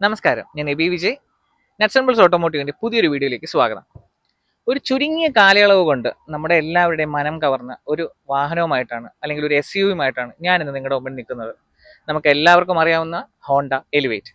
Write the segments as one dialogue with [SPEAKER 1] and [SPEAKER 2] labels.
[SPEAKER 1] നമസ്കാരം, ഞാൻ Aby Vijay. Nuts and bolts ഓട്ടോമോട്ടീവിന്റെ പുതിയൊരു വീഡിയോയിലേക്ക് സ്വാഗതം. ഒരു ചുരുങ്ങിയ കാലയളവ് കൊണ്ട് നമ്മുടെ എല്ലാവരുടെയും മനം കവർന്ന ഒരു വാഹനവുമായിട്ടാണ്, അല്ലെങ്കിൽ ഒരു SUV-യുമായിട്ടാണ് ഞാൻ ഇന്ന് നിങ്ങളുടെ മുമ്പിൽ നിൽക്കുന്നത്. നമുക്ക് എല്ലാവർക്കും അറിയാവുന്ന ഹോണ്ട എലിവേറ്റ്.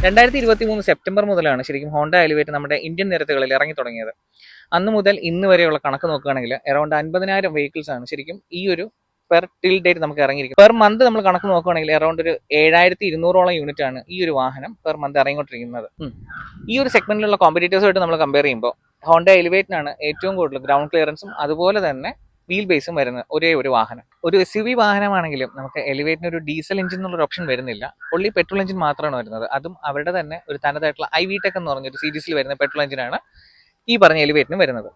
[SPEAKER 1] 2023 സെപ്റ്റംബർ മുതലാണ് ശരിക്കും ഹോണ്ട എലിവേറ്റ് നമ്മുടെ ഇന്ത്യൻ നിരത്തുകളിൽ ഇറങ്ങി തുടങ്ങിയത്. അന്ന് മുതൽ ഇന്ന് വരെയുള്ള കണക്ക് നോക്കുകയാണെങ്കിൽ അറൌണ്ട് 50,000 വെഹിക്കിൾസ് ആണ് ശരിക്കും ഈ ഒരു പെർ ടിൽ ഡേറ്റ് നമുക്ക് ഇറങ്ങിയിരിക്കും. പെർ മന്ത് നമ്മൾ കണക്ക് നോക്കുകയാണെങ്കിൽ അറൌണ്ട് ഒരു 7,200ഓളം യൂണിറ്റ് ആണ് ഈ ഒരു വാഹനം പെർ മന്ത് ഇറങ്ങിക്കൊണ്ടിരിക്കുന്നത്. ഈ ഒരു സെഗ്മെന്റിലുള്ള കോമ്പറ്റീറ്റേഴ്സുമായിട്ട് നമ്മൾ കമ്പയർ ചെയ്യുമ്പോൾ ഹോണ്ട എലിവേറ്റിനാണ് ഏറ്റവും കൂടുതൽ ഗ്രൗണ്ട് ക്ലിയറൻസും അതുപോലെ തന്നെ വീൽ ബേസും വരുന്ന ഒരേ ഒരു വാഹനം. ഒരു SUV വാഹനമാണെങ്കിലും നമുക്ക് എലിവേറ്റിന് ഒരു ഡീസൽ എഞ്ചിൻ എന്നുള്ളൊരു ഓപ്ഷൻ വരുന്നില്ല. ഒള്ളി പെട്രോൾ എഞ്ചിൻ മാത്രമാണ് വരുന്നത്. അതും അവരുടെ തന്നെ ഒരു തനതായിട്ടുള്ള iVTEC എന്ന് പറഞ്ഞൊരു സീരീസിൽ വരുന്ന പെട്രോൾ എഞ്ചിനാണ് ഈ പറഞ്ഞ എലിവേറ്റിന് വരുന്നത്.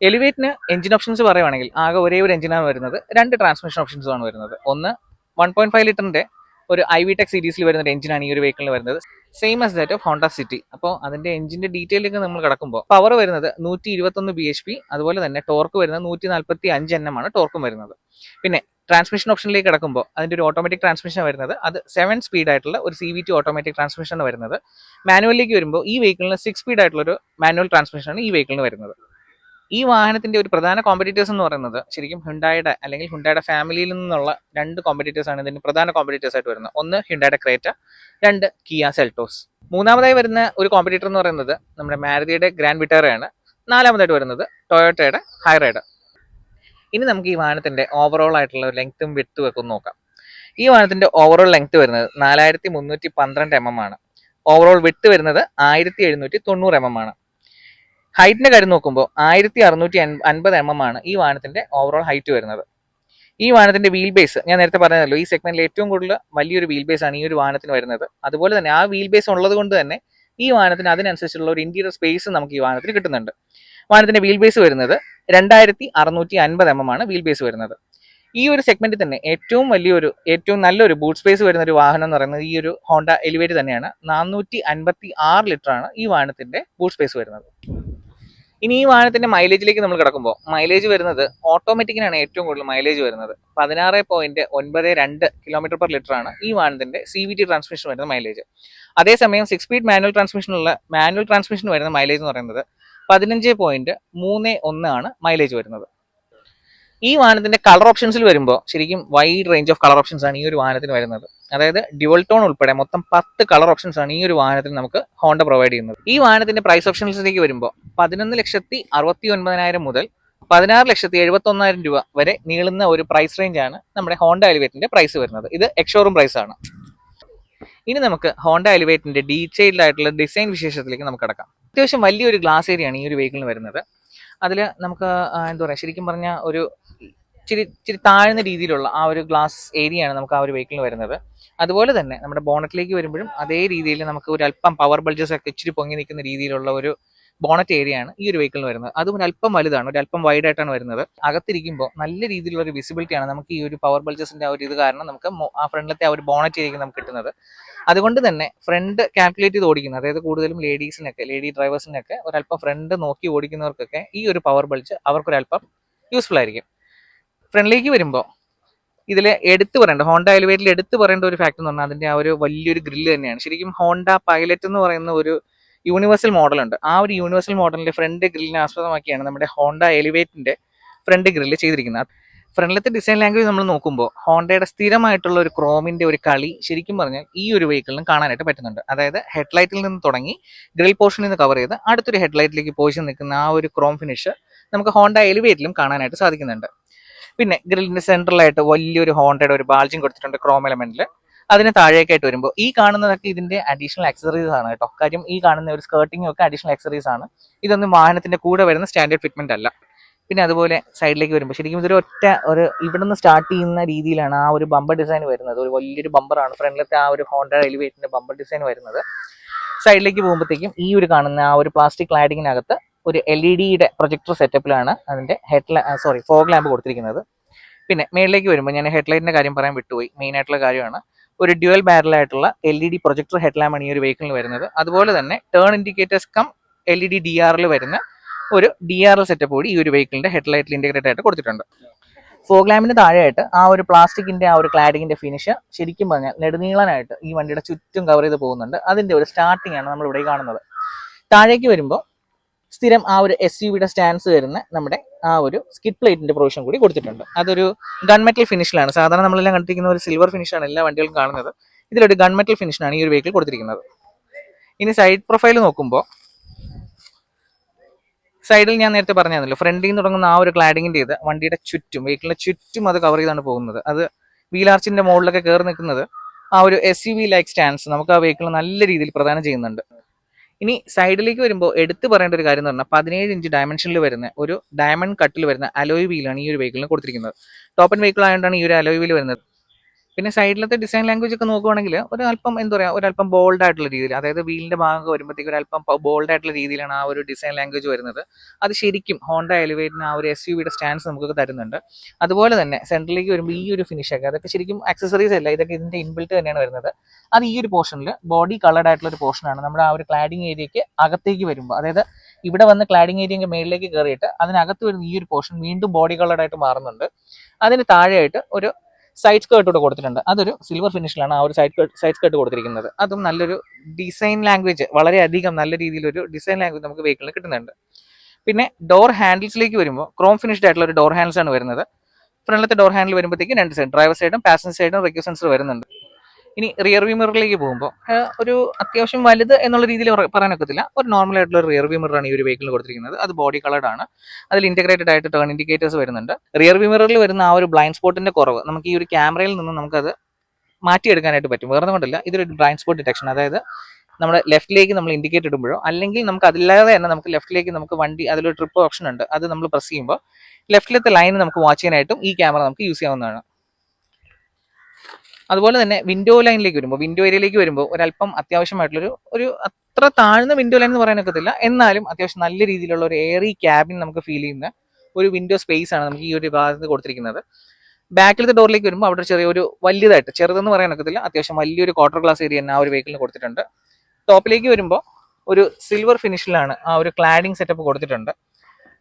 [SPEAKER 1] എലിവേറ്റിന് എഞ്ചിൻ ഓപ്ഷൻസ് പറയുവാണെങ്കിൽ ആകെ ഒരേ ഒരു എഞ്ചിനാണ് വരുന്നത്. 2 ട്രാൻസ്മിഷൻ ഓപ്ഷൻസും ആണ് വരുന്നത്. ഒന്ന് 1.5 ലിറ്ററിന്റെ ഒരു iVTEC സീരീസിൽ വരുന്ന ഒരു എഞ്ചിനാണ് ഈ ഒരു വെഹിക്കിളിൽ വരുന്നത്. Same as that of Honda city. അപ്പോൾ അതിന്റെ എഞ്ചിന്റെ ഡീറ്റെയിലേക്ക് നമ്മൾ കിടക്കുമ്പോൾ പവർ വരുന്നത് 121 bhp, അതുപോലെ തന്നെ ടോർക്ക് വരുന്നത് 145 Nm ആണ് ടോർക്കും വരുന്നത്. പിന്നെ ട്രാൻസ്മിഷൻ ഓപ്ഷനിലേക്ക് കിടക്കുമ്പോൾ അതിന്റെ ഒരു ഓട്ടോമാറ്റിക് ട്രാൻസ്മിഷൻ വരുന്നത് അത് 7 സ്പീഡ് ആയിട്ടുള്ള ഒരു CVT ഓട്ടോമാറ്റിക് ട്രാൻസ്മിഷൻ ആണ് വരുന്നത്. മാനുവലിലേക്ക് വരുമ്പോൾ ഈ വെഹിക്കിളിന് 6 സ്പീഡ് ആയിട്ടുള്ള ഒരു മാനുവൽ ട്രാൻസ്മിഷൻ ആണ് ഈ വെഹിക്കിളിന് വരുന്നത്. ഈ വാഹനത്തിന്റെ ഒരു പ്രധാന കോമ്പറ്റീറ്റേഴ്സ് എന്ന് പറയുന്നത് ശരിക്കും ഹ്യുണ്ടായുടെ അല്ലെങ്കിൽ ഹ്യുണ്ടായുടെ ഫാമിലിയിൽ നിന്നുള്ള 2 കോമ്പറ്റീറ്റേഴ്സ് ആണ് ഇതിന്റെ പ്രധാന കോമ്പറ്റീറ്റേഴ്സ് ആയിട്ട് വരുന്നത്. ഒന്ന് ഹ്യുണ്ടായുടെ ക്രേറ്റ, 2 കിയ സെൽറ്റോസ്. മൂന്നാമതായി വരുന്ന ഒരു കോമ്പറ്റീറ്റർ എന്ന് പറയുന്നത് നമ്മുടെ മാരുതിയുടെ ഗ്രാൻഡ് വിറ്റാറയാണ്. നാലാമതായിട്ട് വരുന്നത് ടൊയോട്ടയുടെ ഹൈറൈഡർ. ഇനി നമുക്ക് ഈ വാഹനത്തിന്റെ ഓവറോൾ ആയിട്ടുള്ള ലെങ്ത്തും വിഡ്ത്തും ഒക്കെ നോക്കാം. ഈ വാഹനത്തിന്റെ ഓവറോൾ ലെങ്ത് വരുന്നത് 4312 mm ആണ്. ഓവറോൾ വിഡ്ത്ത് വരുന്നത് 1790 mm ആണ്. ഹൈറ്റിന്റെ കാര്യം നോക്കുമ്പോൾ 1650 mm ആണ് ഈ വാഹനത്തിന്റെ ഓവറോൾ ഹൈറ്റ് വരുന്നത്. ഈ വാഹനത്തിന്റെ വീൽ ബേസ് ഞാൻ നേരത്തെ പറഞ്ഞല്ലോ, ഈ സെഗ്മെന്റിൽ ഏറ്റവും കൂടുതൽ വലിയൊരു വീൽ ബേസ് ആണ് ഈ ഒരു വാഹനത്തിന് വരുന്നത്. അതുപോലെ തന്നെ ആ വീൽ ബേസ് ഉള്ളത് കൊണ്ട് തന്നെ ഈ വാഹനത്തിന് അതിനനുസരിച്ചുള്ള ഒരു ഇന്റീരിയർ സ്പേസ് നമുക്ക് ഈ വാഹനത്തിന് കിട്ടുന്നുണ്ട്. വാഹനത്തിന്റെ വീൽ ബേസ് വരുന്നത് 2650 mm ആണ് വീൽ ബേസ് വരുന്നത്. ഈ ഒരു സെഗ്മെന്റിൽ തന്നെ ഏറ്റവും നല്ലൊരു ബൂട്ട് സ്പേസ് വരുന്ന ഒരു വാഹനം എന്ന് പറയുന്നത് ഈ ഒരു ഹോണ്ട എലിവേറ്റ് തന്നെയാണ്. 456 ലിറ്റർ ആണ് ഈ വാഹനത്തിന്റെ ബൂട്ട് സ്പേസ് വരുന്നത്. ഇനി ഈ വാഹനത്തിന്റെ മൈലേജിലേക്ക് നമ്മൾ കിടക്കുമ്പോൾ മൈലേജ് വരുന്നത് ഓട്ടോമാറ്റിക്കിനാണ് ഏറ്റവും കൂടുതൽ മൈലേജ് വരുന്നത്. 16.92 km/ലിറ്റർ ആണ് ഈ വാഹനത്തിന്റെ CVT ട്രാൻസ്മിഷൻ വരുന്ന മൈലേജ്. അതേസമയം 6 സ്പീഡ് മാനുവൽ ട്രാൻസ്മിഷൻ വരുന്ന മൈലേജ് എന്ന് പറയുന്നത് 15.31 ആണ് മൈലേജ് വരുന്നത്. ഈ വാഹനത്തിന്റെ കളർ ഓപ്ഷൻസിൽ വരുമ്പോൾ ശരിക്കും wide range of colour options ആണ് ഈ ഒരു വാഹനത്തിന് വരുന്നത്. അതായത് ഡ്യുവൽ ടോൺ ഉൾപ്പെടെ മൊത്തം 10 കളർ ഓപ്ഷൻസ് ആണ് ഈ ഒരു വാഹനത്തിന് നമുക്ക് ഹോണ്ട പ്രൊവൈഡ് ചെയ്യുന്നത്. ഈ വാഹനത്തിന്റെ പ്രൈസ് ഓപ്ഷൻസിലേക്ക് വരുമ്പോൾ 11,69,000 മുതൽ 16,71,000 രൂപ വരെ നീളുന്ന ഒരു പ്രൈസ് റേഞ്ച് ആണ് നമ്മുടെ ഹോണ്ട എലിവേറ്റിന്റെ പ്രൈസ് വരുന്നത്. ഇത് എക്സ്ഷോറൂം പ്രൈസ് ആണ്. ഇനി നമുക്ക് ഹോണ്ട എലിവേറ്റിന്റെ ഡീറ്റെയിൽഡ് ആയിട്ടുള്ള ഡിസൈൻ വിശേഷത്തിലേക്ക് നമുക്ക് കിടക്കാം. അത്യാവശ്യം വലിയൊരു ഗ്ലാസ് ഏരിയ ആണ് ഈ ഒരു വെഹിക്കിളിന് വരുന്നത്. അതിൽ നമുക്ക് എന്താ പറയുക, ശരിക്കും പറഞ്ഞാൽ ഒരു ഇച്ചിരി താഴ്ന്ന രീതിയിലുള്ള ആ ഒരു ഗ്ലാസ് ഏരിയ ആണ് നമുക്ക് ആ ഒരു വെഹിക്കിളിന് വരുന്നത്. അതുപോലെ തന്നെ നമ്മുടെ ബോണറ്റിലേക്ക് വരുമ്പോഴും അതേ രീതിയിൽ നമുക്ക് ഒരു അല്പം പവർ ബൾജസ് ഒക്കെ ഇച്ചിരി പൊങ്ങി നിൽക്കുന്ന രീതിയിലുള്ള ഒരു ബോണറ്റ് ഏരിയ ആണ് ഈ ഒരു വെഹിക്കിളിന് വരുന്നത്. അതും ഒരു അല്പം വലുതാണ്, ഒരു അല്പം വൈഡ് ആയിട്ടാണ് വരുന്നത്. അകത്തിരിക്കുമ്പോൾ നല്ല രീതിയിലുള്ള ഒരു വിസിബിലിറ്റി ആണ് നമുക്ക് ഈ ഒരു പവർ ബൾജസിന്റെ ആ ഒരു ഇത് കാരണം നമുക്ക് ആ ഫ്രണ്ടിലത്തെ ആ ഒരു ബോണറ്റ് ഏരിയ നമുക്ക് കിട്ടുന്നത്. അതുകൊണ്ട് തന്നെ ഫ്രണ്ട് കാൽക്കുലേറ്റ് ചെയ്ത് ഓടിക്കുന്നത്, അതായത് കൂടുതലും ലേഡി ഡ്രൈവേഴ്സിനൊക്കെ ഒരല്പം ഫ്രണ്ട് നോക്കി ഓടിക്കുന്നവർക്കൊക്കെ ഈ ഒരു പവർ ബൾജ് അവർക്കൊരല്പം യൂസ്ഫുൾ ആയിരിക്കും. ഫ്രണ്ടിലേക്ക് വരുമ്പോൾ ഇതിൽ ഹോണ്ട എലിവേറ്റിൽ എടുത്തു പറയേണ്ട ഒരു ഫാക്ട് എന്ന് പറഞ്ഞാൽ അതിന്റെ ആ ഒരു വലിയൊരു ഗ്രില്ല് തന്നെയാണ്. ശരിക്കും ഹോണ്ട പൈലറ്റ് എന്ന് പറയുന്ന ഒരു യൂണിവേഴ്സൽ മോഡലുണ്ട്. ആ ഒരു യൂണിവേഴ്സൽ മോഡലിന്റെ ഫ്രണ്ട് ഗ്രില്ലിനെ ആസ്പദമാക്കിയാണ് നമ്മുടെ ഹോണ്ട എലിവേറ്റിന്റെ ഫ്രണ്ട് ഗ്രില്ല് ചെയ്തിരിക്കുന്നത്. ഫ്രണ്ടിലത്തെ ഡിസൈൻ ലാംഗ്വേജ് നമ്മൾ നോക്കുമ്പോൾ ഹോണ്ടയുടെ സ്ഥിരമായിട്ടുള്ള ഒരു ക്രോമിന്റെ ഒരു കളി ശരിക്കും പറഞ്ഞാൽ ഈ ഒരു വെഹിക്കിളിനും കാണാനായിട്ട് പറ്റുന്നുണ്ട്. അതായത് ഹെഡ്ലൈറ്റിൽ നിന്ന് തുടങ്ങി ഗ്രിൽ പോർഷനിൽ നിന്ന് കവർ ചെയ്ത് അടുത്തൊരു ഹെഡ്ലൈറ്റിലേക്ക് പോയിച്ച് നിൽക്കുന്ന ആ ഒരു ക്രോം ഫിനിഷ് നമുക്ക് ഹോണ്ട എലിവേറ്റിലും കാണാനായിട്ട് സാധിക്കുന്നുണ്ട്. പിന്നെ ഗ്രില്ലിന്റെ സെൻട്രലായിട്ട് വലിയൊരു ഹോണ്ടയുടെ ഒരു ബാൾജിങ് കൊടുത്തിട്ടുണ്ട് ക്രോം എലമെന്റിൽ. അതിന് താഴേക്കായിട്ട് വരുമ്പോൾ ഈ കാണുന്നതൊക്കെ ഇതിന്റെ അഡീഷണൽ ആക്സസറീസ് ആണ് കേട്ടോ. കാര്യം ഈ കാണുന്ന ഒരു സ്കേർട്ടിംഗ് ഒക്കെ അഡീഷണൽ ആക്സസറീസ് ആണ്. ഇതൊന്നും വാഹനത്തിന്റെ കൂടെ വരുന്ന സ്റ്റാൻഡേർഡ് ഫിറ്റ്മെന്റ് അല്ല. പിന്നെ അതുപോലെ സൈഡിലേക്ക് വരുമ്പോൾ ശരിക്കും ഇതൊരു ഇവിടെ നിന്ന് സ്റ്റാർട്ട് ചെയ്യുന്ന രീതിയിലാണ് ആ ഒരു ബമ്പർ ഡിസൈൻ വരുന്നത്. ഒരു വലിയൊരു ബമ്പറാണ് ഫ്രണ്ടിലത്തെ ആ ഒരു ഹോണ്ട എലിവേറ്റിന്റെ ബമ്പർ ഡിസൈൻ വരുന്നത്. സൈഡിലേക്ക് പോകുമ്പോഴത്തേക്കും ഈ ഒരു കാണുന്ന ആ ഒരു പ്ലാസ്റ്റിക് ക്ലാഡിങ്ങിനകത്ത് ഒരു LED പ്രൊജക്ടർ സെറ്റപ്പിലാണ് അതിന്റെ ഫോഗ് ലാമ്പ് കൊടുത്തിരിക്കുന്നത്. പിന്നെ മേളിലേക്ക് വരുമ്പോൾ ഞാൻ ഹെഡ്ലൈറ്റിന്റെ കാര്യം പറയാൻ വിട്ടുപോയി. മെയിൻ ആയിട്ടുള്ള കാര്യമാണ് ഒരു ഡ്യുവൽ ബാരലായിട്ടുള്ള LED പ്രൊജക്ടർ ഹെഡ്ലാമ്പാണ് ഈ ഒരു വെഹിക്കിളിൽ വരുന്നത്. അതുപോലെ തന്നെ turn indicators cum LED DRL വരുന്ന ഒരു DRL സെറ്റപ്പ് കൂടി ഈ ഒരു വെഹിക്കിളിന്റെ ഹെഡ്ലൈറ്റിൽ ഇന്റഗ്രേറ്റ് ആയിട്ട് കൊടുത്തിട്ടുണ്ട്. ഫോഗ് ലാമ്പിന് താഴെയായിട്ട് ആ ഒരു പ്ലാസ്റ്റിക്കിന്റെ ആ ഒരു ക്ലാഡിങ്ങിന്റെ ഫിനിഷ് ശരിക്കും പറഞ്ഞാൽ നെടുനീളനായിട്ട് ഈ വണ്ടിയുടെ ചുറ്റും കവർ ചെയ്ത് പോകുന്നുണ്ട്. അതിന്റെ ഒരു സ്റ്റാർട്ടിംഗ് ആണ് നമ്മൾ ഇവിടെ കാണുന്നത്. താഴേക്ക് വരുമ്പോൾ സ്ഥിരം ആ ഒരു SUV സ്റ്റാൻസ് വരുന്ന നമ്മുടെ ആ ഒരു സ്കിഡ് പ്ലേറ്റിന്റെ പ്രൊവിഷൻ കൂടി കൊടുത്തിട്ടുണ്ട്. അതൊരു ഗൺമെറ്റൽ ഫിനിഷിലാണ്. സാധാരണ നമ്മളെല്ലാം കണ്ടിരിക്കുന്ന ഒരു സിൽവർ ഫിനിഷാണ് എല്ലാ വണ്ടികളും കാണുന്നത്. ഇതിലൊരു ഗൺമെറ്റൽ ഫിനിഷിനാണ് ഈ ഒരു വെഹിക്കിൾ കൊടുത്തിരിക്കുന്നത്. ഇനി സൈഡ് പ്രൊഫൈൽ നോക്കുമ്പോൾ സൈഡിൽ ഞാൻ നേരത്തെ പറഞ്ഞല്ലോ, ഫ്രണ്ടിൽ നിന്ന് തുടങ്ങുന്ന ആ ഒരു ക്ലാഡിങ്ങിന്റെ ഇത് വണ്ടിയുടെ ചുറ്റും വെഹിക്കിളിന്റെ ചുറ്റും അത് കവർ ചെയ്താണ് പോകുന്നത്. അത് വീലാർച്ചിന്റെ മുകളിലൊക്കെ കയറി നിൽക്കുന്നത് ആ ഒരു SUV ലൈക്ക് സ്റ്റാൻസ് നമുക്ക് ആ വെഹിക്കിൾ നല്ല രീതിയിൽ പ്രദാനം ചെയ്യുന്നുണ്ട്. ഇനി സൈഡിലേക്ക് വരുമ്പോൾ എടുത്തു പറയേണ്ട ഒരു കാര്യം എന്ന് പറഞ്ഞാൽ 17 ഇഞ്ച് ഡയമെൻഷനിൽ വരുന്ന ഒരു ഡയമണ്ട് കട്ടിൽ വരുന്ന അലോയ് വീലാണ് ഈ ഒരു വെഹിക്കിളിന് കൊടുത്തിരിക്കുന്നത്. ടോപ്പ് ആൻഡ് വെഹിക്കിൾ ആയതുകൊണ്ടാണ് ഈ ഒരു അലോയ് വീൽ വരുന്നത്. പിന്നെ സൈഡിലത്തെ ഡിസൈൻ ലാംഗ്വേജ് ഒക്കെ നോക്കുവാണെങ്കിൽ ഒരല്പം ഒരല്പം ബോൾഡ് ആയിട്ടുള്ള രീതിയിൽ, അതായത് വീലിന്റെ ഭാഗം വരുമ്പോഴത്തേക്ക് ഒരല്പം ബോൾഡ് ആയിട്ടുള്ള രീതിയിലാണ് ആ ഒരു ഡിസൈൻ ലാംഗ്വേജ് വരുന്നത്. അത് ശരിക്കും ഹോണ്ട എലിവേറ്റിന് ആ ഒരു SUV സ്റ്റാൻസ് നമുക്ക് തരുന്നുണ്ട്. അതുപോലെ തന്നെ സെൻട്രലിലേക്ക് വരുമ്പോൾ ഈ ഒരു ഫിനിഷ് ഒക്കെ അതൊക്കെ ശരിക്കും ആക്സസറീസ് അല്ല, ഇതൊക്കെ ഇതിന്റെ ഇൻബിൽറ്റ് തന്നെയാണ് വരുന്നത്. അത് ഈ ഒരു പോർഷനിൽ ബോഡി കളർഡ് ആയിട്ടുള്ള ഒരു പോർഷനാണ്. നമ്മുടെ ആ ഒരു ക്ലാഡിംഗ് ഏരിയയ്ക്ക് അകത്തേക്ക് വരുമ്പോൾ, അതായത് ഇവിടെ വന്ന് ക്ലാഡിംഗ് ഏരിയ മേളിലേക്ക് കയറിയിട്ട് അതിനകത്ത് വരുന്ന ഈ ഒരു പോർഷൻ വീണ്ടും ബോഡി കളർഡ് ആയിട്ട് മാറുന്നുണ്ട്. അതിന് താഴെയായിട്ട് ഒരു സൈഡ് സ്കേർട്ട് കൂടെ കൊടുത്തിട്ടുണ്ട്. അതൊരു സിൽവർ ഫിനിഷിലാണ് ആ ഒരു സൈഡ് സ്കേർട്ട് കൊടുത്തിരിക്കുന്നത്. അതും നല്ലൊരു ഡിസൈൻ ലാംഗ്വേജ്, വളരെയധികം നല്ല രീതിയിലൊരു ഡിസൈൻ ലാംഗ്വേജ് നമുക്ക് വെഹിക്കിളിൽ കിട്ടുന്നുണ്ട്. പിന്നെ ഡോർ ഹാൻഡിൽസിലേക്ക് വരുമ്പോൾ ക്രോം ഫിനിഷ്ഡ് ആയിട്ടുള്ള ഒരു ഡോർ ഹാൻഡിൽസ് ആണ് വരുന്നത്. ഫ്രണ്ടിലത്തെ ഡോർ ഹാൻഡിൽ വരുമ്പോഴത്തേക്ക് രണ്ട് സൈഡ്, ഡ്രൈവർ സൈഡും പാസഞ്ചർ സൈഡും റിക്യൂ സെൻസർ വരുന്നുണ്ട്. ഇനി റിയർ വ്യൂ മിററിലേക്ക് പോകുമ്പോൾ ഒരു അത്യാവശ്യം വലുത് എന്നുള്ള രീതിയിൽ പറയാനൊക്കത്തില്ല, ഒരു നോർമൽ ആയിട്ടുള്ള റിയർ വ്യൂ മിററാണ് ഈ ഒരു വെഹിക്കിളിൽ കൊടുത്തിരിക്കുന്നത്. അത് ബോഡി കളർഡ് ആണ്. അതിൽ ഇന്റഗ്രേറ്റഡ് ആയിട്ട് ടേൺ ഇൻഡിക്കേറ്റേഴ്സ് വരുന്നുണ്ട്. റിയർ വ്യൂ മിററിൽ വരുന്ന ആ ഒരു ബ്ലൈൻഡ് സ്പോട്ടിന്റെ കുറവ് നമുക്ക് ഈ ഒരു ക്യാമറയിൽ നിന്ന് നമുക്കത് മാറ്റിയെടുക്കാനായിട്ട് പറ്റും. വേറെ കൊണ്ടല്ല, ഇതൊരു ബ്ലൈൻഡ് സ്പോട്ട് ഡിറ്റക്ഷൻ. അതായത് നമ്മുടെ ലെഫ്റ്റിലേക്ക് നമ്മൾ ഇൻഡിക്കേറ്റ് ഇടുമ്പോഴോ അല്ലെങ്കിൽ നമുക്ക് അതില്ലാതെ തന്നെ നമുക്ക് ലെഫ്റ്റിലേക്ക് നമുക്ക് വണ്ടി അതിലൊരു ട്രിപ്പ് ഓപ്ഷൻ ഉണ്ട്, അത് നമ്മൾ പ്രസ് ചെയ്യുമ്പോൾ ലെഫ്റ്റിലത്തെ ലൈൻ നമുക്ക് വാച്ച് ചെയ്യാനായിട്ടും ഈ ക്യാമറ നമുക്ക് യൂസ് ചെയ്യാവുന്നതാണ്. അതുപോലെ തന്നെ വിൻഡോ ലൈനിലേക്ക് വരുമ്പോൾ, വിൻഡോ ഏരിയയിലേക്ക് വരുമ്പോൾ ഒരല്പം അത്യാവശ്യമായിട്ടുള്ളൊരു അത്ര താഴ്ന്ന വിൻഡോ ലൈൻ എന്ന് പറയാനൊക്കത്തില്ല, എന്നാലും അത്യാവശ്യം നല്ല രീതിയിലുള്ള ഒരു എയറി ക്യാബിൻ നമുക്ക് ഫീൽ ചെയ്യുന്ന ഒരു വിൻഡോ സ്പേസ് ആണ് നമുക്ക് ഈ ഒരു ഭാഗത്ത് കൊടുത്തിരിക്കുന്നത്. ബാക്കിലത്തെ ഡോറിലേക്ക് വരുമ്പോൾ അവിടെ ചെറിയൊരു വലിയതായിട്ട്, ചെറുതെന്ന് പറയാനൊക്കത്തില്ല, അത്യാവശ്യം വലിയൊരു ക്വാർട്ടർ ഗ്ലാസ് ഏരിയ തന്നെ ആ ഒരു വെഹിക്കിളിന് കൊടുത്തിട്ടുണ്ട്. ടോപ്പിലേക്ക് വരുമ്പോൾ ഒരു സിൽവർ ഫിനിഷിലാണ് ആ ഒരു ക്ലാഡിംഗ് സെറ്റപ്പ് കൊടുത്തിട്ടുണ്ട്.